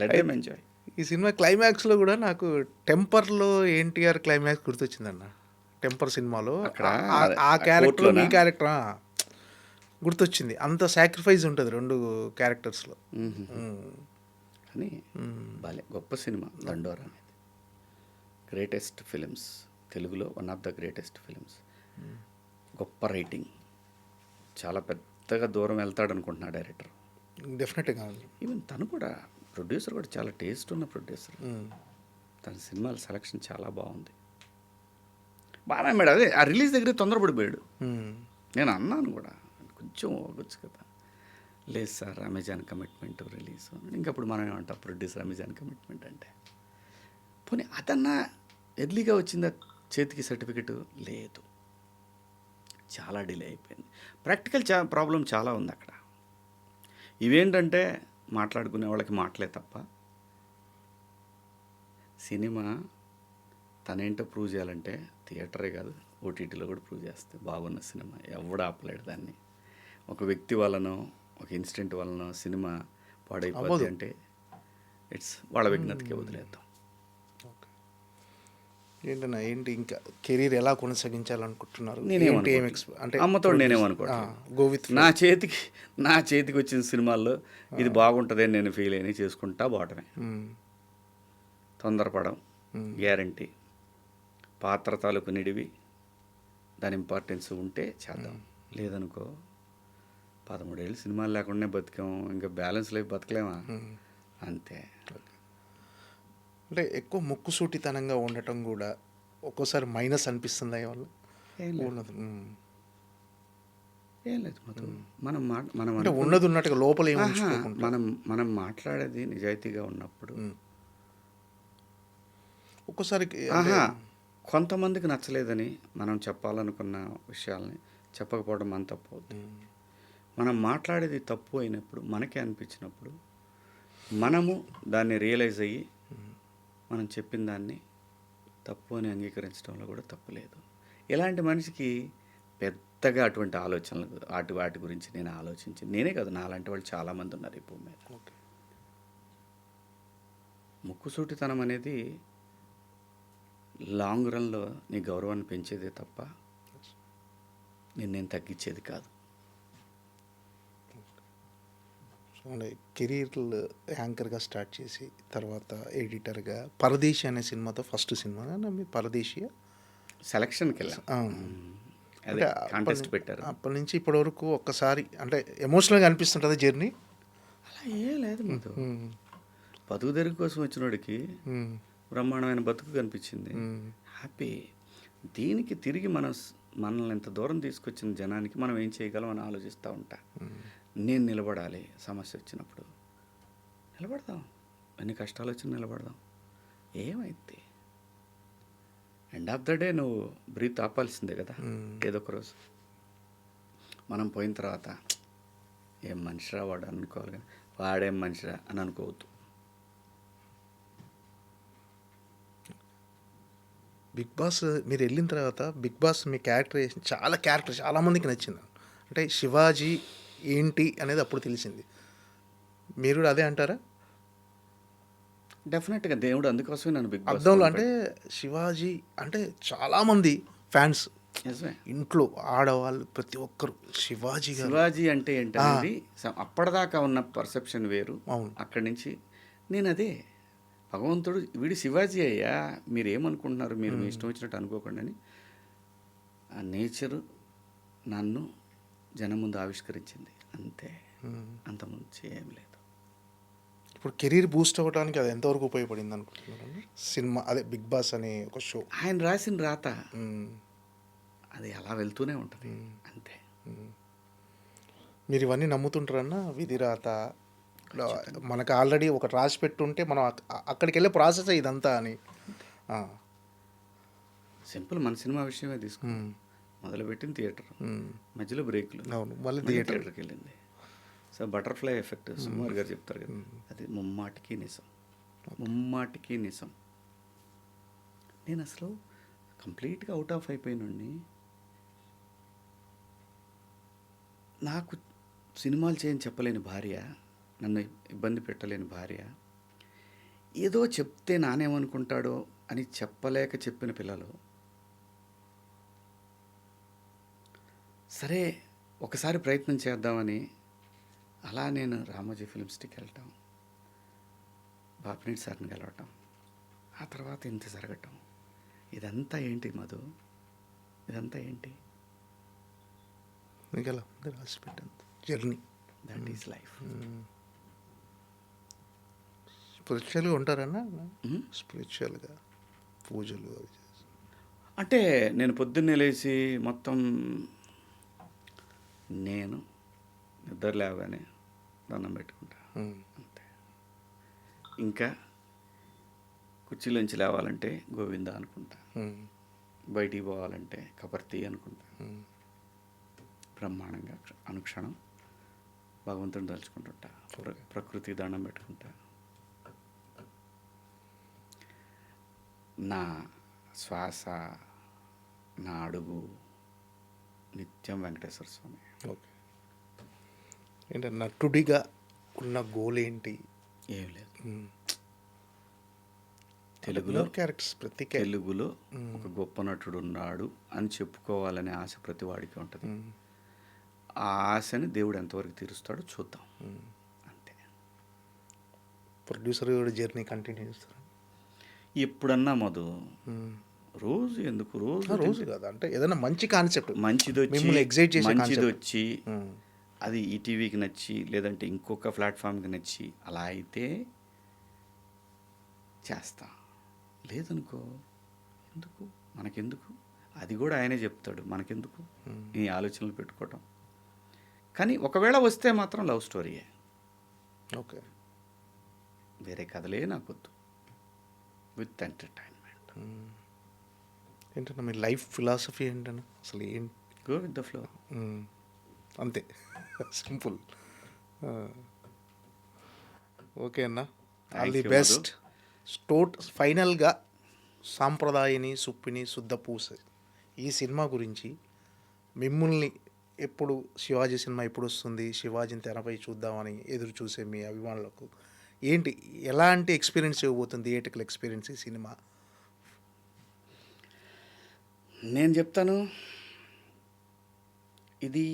లెట్ దెమ్ ఎంజాయ్. ఈ సినిమా క్లైమాక్స్లో కూడా నాకు టెంపర్లో ఎన్టీఆర్ క్లైమాక్స్ గుర్తొచ్చిందన్న. టెంపర్ సినిమాలో అక్కడ ఆ క్యారెక్టర్ మీ క్యారెక్టర్ గుర్తొచ్చింది. అంత సాక్రిఫైస్ ఉంటుంది 2 క్యారెక్టర్స్లో. కానీ భలే గొప్ప సినిమా దండోరా అనేది. గ్రేటెస్ట్ ఫిలిమ్స్ తెలుగులో, one of the greatest films. గొప్ప రైటింగ్, చాలా పెద్దగా దూరం వెళ్తాడు అనుకుంటున్నా డైరెక్టర్. డెఫినెట్గా ఈవెన్ తను కూడా ప్రొడ్యూసర్ కూడా చాలా టేస్ట్ ఉన్న ప్రొడ్యూసర్. తన సినిమాల సెలక్షన్ చాలా బాగుంది. బాగా మేడం అదే ఆ రిలీజ్ దగ్గర తొందరపడిపోయాడు. నేను అన్నాను కూడా కొంచెం అవ్వచ్చు కదా. లేదు సార్ అమెజాన్ కమిట్మెంట్ రిలీజ్. ఇంకప్పుడు మనం ఏమంటాం ప్రొడ్యూసర్ అమెజాన్ కమిట్మెంట్ అంటే. పోనీ అదన్నా ఎర్లీగా వచ్చిందా చేతికి సర్టిఫికెట్? లేదు, చాలా డిలే అయిపోయింది. ప్రాక్టికల్ ప్రాబ్లం చాలా ఉంది అక్కడ. ఇవేంటంటే మాట్లాడుకునే వాళ్ళకి మాటలే తప్ప సినిమా తనేంటో ప్రూవ్ చేయాలంటే థియేటరే కాదు ఓటీటీలో కూడా ప్రూవ్ చేస్తే బాగున్న సినిమా ఎవడు ఆపలేడు దాన్ని. ఒక వ్యక్తి వలనో ఒక ఇన్సిడెంట్ వలనో సినిమా పాడైపోద్ది అంటే ఇట్స్ వాళ్ళ విఘ్నతకే వదిలేద్దాం. ఏంటన్నా ఏంటి ఇంకా కెరీర్ ఎలా కొనసాగించాలనుకుంటున్నారు? అంటే అమ్మతో నేనేమనుకోవట్లేదు. నా చేతికి వచ్చిన సినిమాల్లో ఇది బాగుంటుంది అని నేను ఫీల్ అయినా చేసుకుంటా బాటమే. తొందరపడం గ్యారంటీ. పాత్ర తాలూకు నిడివి దాని ఇంపార్టెన్స్ ఉంటే చేద్దాం. లేదనుకో 13 ఏళ్ళు సినిమాలు లేకుండానే బతికాము, ఇంకా బ్యాలెన్స్ లైఫ్ బతకలేమా అంతే. అంటే ఎక్కువ ముక్కుసూటితనంగా ఉండటం కూడా ఒక్కోసారి మైనస్ అనిపిస్తుందా వాళ్ళు? ఏం లేదు మధు, మనం అంటే ఉన్నది ఉన్నట్టుగా లోపల మనం మాట్లాడేది నిజాయితీగా ఉన్నప్పుడు ఒక్కోసారి కొంతమందికి నచ్చలేదని మనం చెప్పాలనుకున్న విషయాల్ని చెప్పకపోవడం మన తప్పు అవుతుంది. మనం మాట్లాడేది తప్పు అయినప్పుడు మనకే అనిపించినప్పుడు మనము దాన్ని రియలైజ్ అయ్యి మనం చెప్పిన దాన్ని తప్పు అని అంగీకరించడంలో కూడా తప్పు లేదు. ఇలాంటి మనిషికి పెద్దగా అటువంటి ఆలోచనలు వాటి గురించి నేను ఆలోచించి నేనే కాదు నాలాంటి వాళ్ళు చాలామంది ఉన్నారు ఈ భూమి మీద. ముక్కుసూటితనం అనేది లాంగ్ రన్లో నీ గౌరవాన్ని పెంచేదే తప్ప నేను తగ్గించేది కాదు. కెరీర్ యాంకర్గా స్టార్ట్ చేసి తర్వాత ఎడిటర్గా పరదేశి అనే సినిమాతో ఫస్ట్ సినిమా మీ పరదేశి సెలక్షన్కి వెళ్ళాం. అదే కాంటెస్ట్ పెట్టారు. అప్పటి నుంచి ఇప్పటి వరకు ఒక్కసారి అంటే ఎమోషనల్గా అనిపిస్తుంటుంది జర్నీ? అలా ఏం లేదు మాకు. బతుకు తెరుగు కోసం వచ్చినోడికి బ్రహ్మాండమైన బతుకు కనిపించింది, హ్యాపీ. దీనికి తిరిగి మనల్ని ఎంత దూరం తీసుకొచ్చిన జనానికి మనం ఏం చేయగలం అని ఆలోచిస్తూ ఉంటా. నేను నిలబడాలి, సమస్య వచ్చినప్పుడు నిలబడదాం, ఎన్ని కష్టాలు వచ్చినా నిలబడదాం. ఏమైంది ఎండ్ ఆఫ్ ద డే నువ్వు బ్రీత్ ఆపాల్సిందే కదా ఏదో ఒక రోజు. మనం పోయిన తర్వాత ఏం మనిషిరా వాడు అనుకోవాలి, కానీ వాడేం మనిషిరా అని అనుకోవద్దు. బిగ్ బాస్ మీరు వెళ్ళిన తర్వాత బిగ్ బాస్ మీ క్యారెక్టర్ చాలా మందికి నచ్చింది. అంటే శివాజీ ఏంటి అనేది అప్పుడు తెలిసింది. మీరు కూడా అదే అంటారా? డెఫినెట్గా దేవుడు అందుకోసమే నన్ను బిగ్ బాస్ అర్థంలో అంటే శివాజీ అంటే చాలామంది ఫ్యాన్స్ ఇంట్లో ఆడవాళ్ళు ప్రతి ఒక్కరు శివాజీ అంటే ఏంటనేది అప్పటిదాకా ఉన్న పర్సెప్షన్ వేరు. అక్కడి నుంచి నేను అదే భగవంతుడు వీడి శివాజీ అయ్యా, మీరు ఏమనుకుంటున్నారు, మీరు మీ ఇష్టం వచ్చినట్టు అనుకోకండి అని ఆ నేచరు నన్ను జనం ముందు ఆవిష్కరించింది అంతే. అంత ముందు ఏం లేదు. ఇప్పుడు కెరీర్ బూస్ట్ అవ్వడానికి అది ఎంతవరకు ఉపయోగపడింది అనుకుంటున్నాను? సినిమా అదే బిగ్ బాస్ అనే ఒక షో. ఆయన రాసిన రాత అది అలా వెళ్తూనే ఉంటుంది అంతే. మీరు ఇవన్నీ నమ్ముతుంటారన్నా? విధి రాత మనకు ఆల్రెడీ ఒక రాసి పెట్టుంటే మనం అక్కడికి వెళ్ళే ప్రాసెస్ ఇదంతా అని. సింపుల్, మన సినిమా విషయమే తీసుకున్నాం. మొదలుపెట్టిన థియేటర్, మధ్యలో బ్రేకులు, అవును, మళ్ళీ థియేటర్కి వెళ్ళింది. సో బటర్ఫ్లై ఎఫెక్ట్ సుమార్ గారు చెప్తారు కదా, అది ముమ్మాటికి నిజం, ముమ్మాటికి నిజం. నేను అసలు కంప్లీట్గా అవుట్ ఆఫ్ అయిపోయినండి. నాకు సినిమాలు చేయని చెప్పలేని భార్య, నన్ను ఇబ్బంది పెట్టలేని భార్య, ఏదో చెప్తే నానేమనుకుంటాడో అని చెప్పలేక చెప్పిన పిల్లలు. సరే ఒకసారి ప్రయత్నం చేద్దామని అలా నేను రామోజీ ఫిల్మ్ సిటీకి వెళ్ళటం, బాపినేని సార్ని కలవటం, ఆ తర్వాత ఇంత జరగటం, ఇదంతా ఏంటి మధు? ఇదంతా ఏంటి? మీకు ఎలా రాసి పెట్టాను జర్నీ. That is life. స్పిరిచువల్గా ఉంటారన్నా? స్పిరిచువల్గా పూజలు అవి చేసి. అంటే నేను పొద్దున్నే లేచి మొత్తం నేను నిద్ర లేవగానే దండం పెట్టుకుంటా అంతే. ఇంకా కుర్చీలోంచి లేవాలంటే గోవింద అనుకుంటా, బయటికి పోవాలంటే కబర్తీ అనుకుంటా, బ్రహ్మాండంగా అనుక్షణం భగవంతుని తలుచుకుంటుంటా, ప్రకృతికి దండం పెట్టుకుంటా. నా శ్వాస, నా అడుగు నిత్యం వెంకటేశ్వర స్వామి. ఓకే, ఏంటంటే నటుడిగా ఉన్న గోల్ ఏంటి? ఏం లేదు. తెలుగులో ఒక గొప్ప నటుడు ఉన్నాడు అని చెప్పుకోవాలనే ఆశ ప్రతి వాడికి ఉంటుంది. ఆ ఆశని దేవుడు ఎంతవరకు తీరుస్తాడో చూద్దాం అంతే. ప్రొడ్యూసర్ జర్నీ కంటిన్యూ చేస్తారు ఎప్పుడన్నా మధు? రోజు ఎందుకు? రోజు కాదు, అంటే ఏదైనా మంచి కాన్సెప్ట్, మంచిది వచ్చి అది ఈటీవీకి నచ్చి లేదంటే ఇంకొక ప్లాట్ఫామ్కి నచ్చి అలా అయితే చేస్తా. లేదనుకో, ఎందుకు మనకెందుకు? అది కూడా ఆయనే చెప్తాడు, మనకెందుకు ఈ ఆలోచనలు పెట్టుకోవటం. కానీ ఒకవేళ వస్తే మాత్రం లవ్ స్టోరీయే. ఓకే, వేరే కథలే నాకొద్దు, విత్ ఎంటర్టైన్మెంట్. ఏంటన్నా మీ లైఫ్ ఫిలాసఫీ ఏంటన్నా అసలు? ఏంటి? గో విత్ ద ఫ్లో, అంతే, సింపుల్. ఓకే అన్న, ఆల్ ది బెస్ట్. ఫైనల్గా సాంప్రదాయని సుప్పిని శుద్ధ పూస ఈ సినిమా గురించి మిమ్మల్ని ఎప్పుడు, శివాజీ సినిమా ఎప్పుడు వస్తుంది, శివాజీని తెరపై చూద్దామని ఎదురు చూసే మీ అభిమానులకు ఏంటి, ఎలాంటి ఎక్స్పీరియన్స్ ఇవ్వబోతుంది, థియేటికల్ ఎక్స్పీరియన్స్ ఈ సినిమా? నేను చెప్తాను, ఇది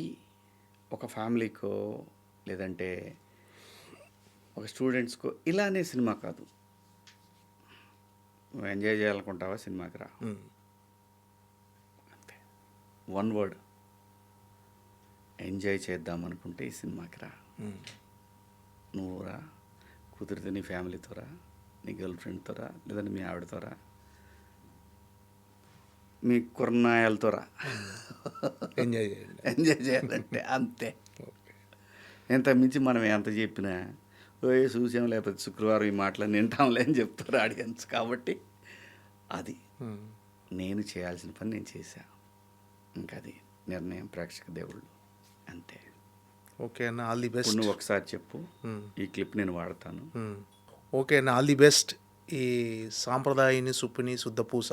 ఒక ఫ్యామిలీకో లేదంటే ఒక స్టూడెంట్స్కో ఇలానే సినిమా కాదు. నువ్వు ఎంజాయ్ చేయాలనుకుంటావా, సినిమాకి రా అంతే. వన్ వర్డ్, ఎంజాయ్ చేద్దాం అనుకుంటే ఈ సినిమాకి రా. నువ్వు రా, కుదిరితే నీ ఫ్యామిలీతో రా, నీ గర్ల్ ఫ్రెండ్తో రా, లేదంటే మీ ఆవిడతో రా, మీ కుర్నాయాలతో రా. ఎంజాయ్ చేయాలంటే అంతే. ఎంత మించి మనం ఎంత చెప్పినా చూసాం, లేకపోతే శుక్రవారం ఈ మాటలు వింటాంలే అని చెప్తారు ఆడియన్స్. కాబట్టి అది నేను చేయాల్సిన పని నేను చేశా, ఇంకా అది నిర్ణయం ప్రేక్షక దేవుళ్ళు అంతే. ఓకే అన్న, ఆల్ ది బెస్ట్. నువ్వు ఒకసారి చెప్పు, ఈ క్లిప్ నేను వాడతాను. ఓకే అన్న, ఆల్ ది బెస్ట్. ఈ సాంప్రదాయని సుప్పిని శుద్ధ పూస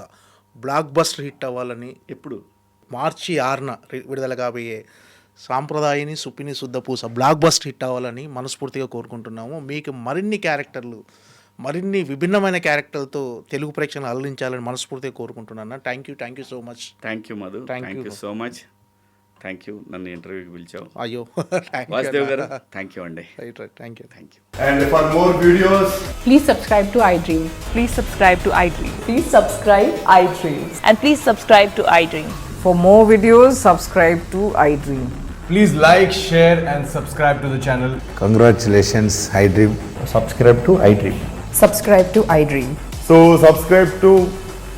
బ్లాక్ బస్టర్ హిట్ అవ్వాలని, ఎప్పుడు మార్చి 6న విడుదల కాబోయే సాంప్రదాయని సుప్పిని శుద్ధ పూస బ్లాక్ బస్టర్ హిట్ అవ్వాలని మనస్ఫూర్తిగా కోరుకుంటున్నాము. మీకు మరిన్ని క్యారెక్టర్లు, మరిన్ని విభిన్నమైన క్యారెక్టర్లతో తెలుగు ప్రేక్షకులను అలరించాలని మనస్ఫూర్తిగా కోరుకుంటున్నాను. Thank you so much. Thank you Madhu, thank you so much. Thank you, నన్ను ఇంటర్వ్యూకి పిలిచావు. అయ్యో, వాసుదేవ్ గారు థ్యాంక్ యూ అండి. Thank you. And for more videos, please subscribe to iDream. Please subscribe to iDream. Please subscribe iDream. And please subscribe to iDream. For more videos, subscribe to iDream. Please like, share, and subscribe to the channel. Congratulations, iDream. Subscribe to iDream. Subscribe to iDream. So subscribe to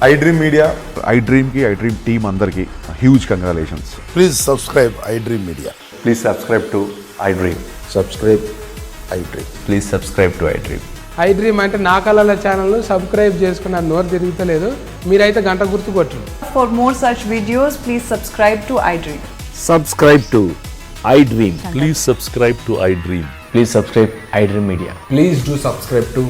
iDream Media. iDream ki iDream team అందరికి huge congratulations. Please subscribe iDream Media. Please subscribe to iDream. Subscribe iDream. Please subscribe to iDream. iDream అంటే నా కళల ఛానల్ను subscribe చేసుకున్న నోరు తిరుగుతలేదు, మీరైతే గంట గుర్తు కొట్టండి. For more such videos, please subscribe to iDream. Subscribe to iDream. Please subscribe to iDream. Please subscribe iDream Media. Please do subscribe to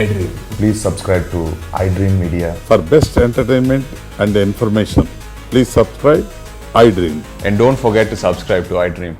iDream. Please subscribe to iDream Media. For best entertainment and information, please subscribe iDream. And don't forget to subscribe to iDream.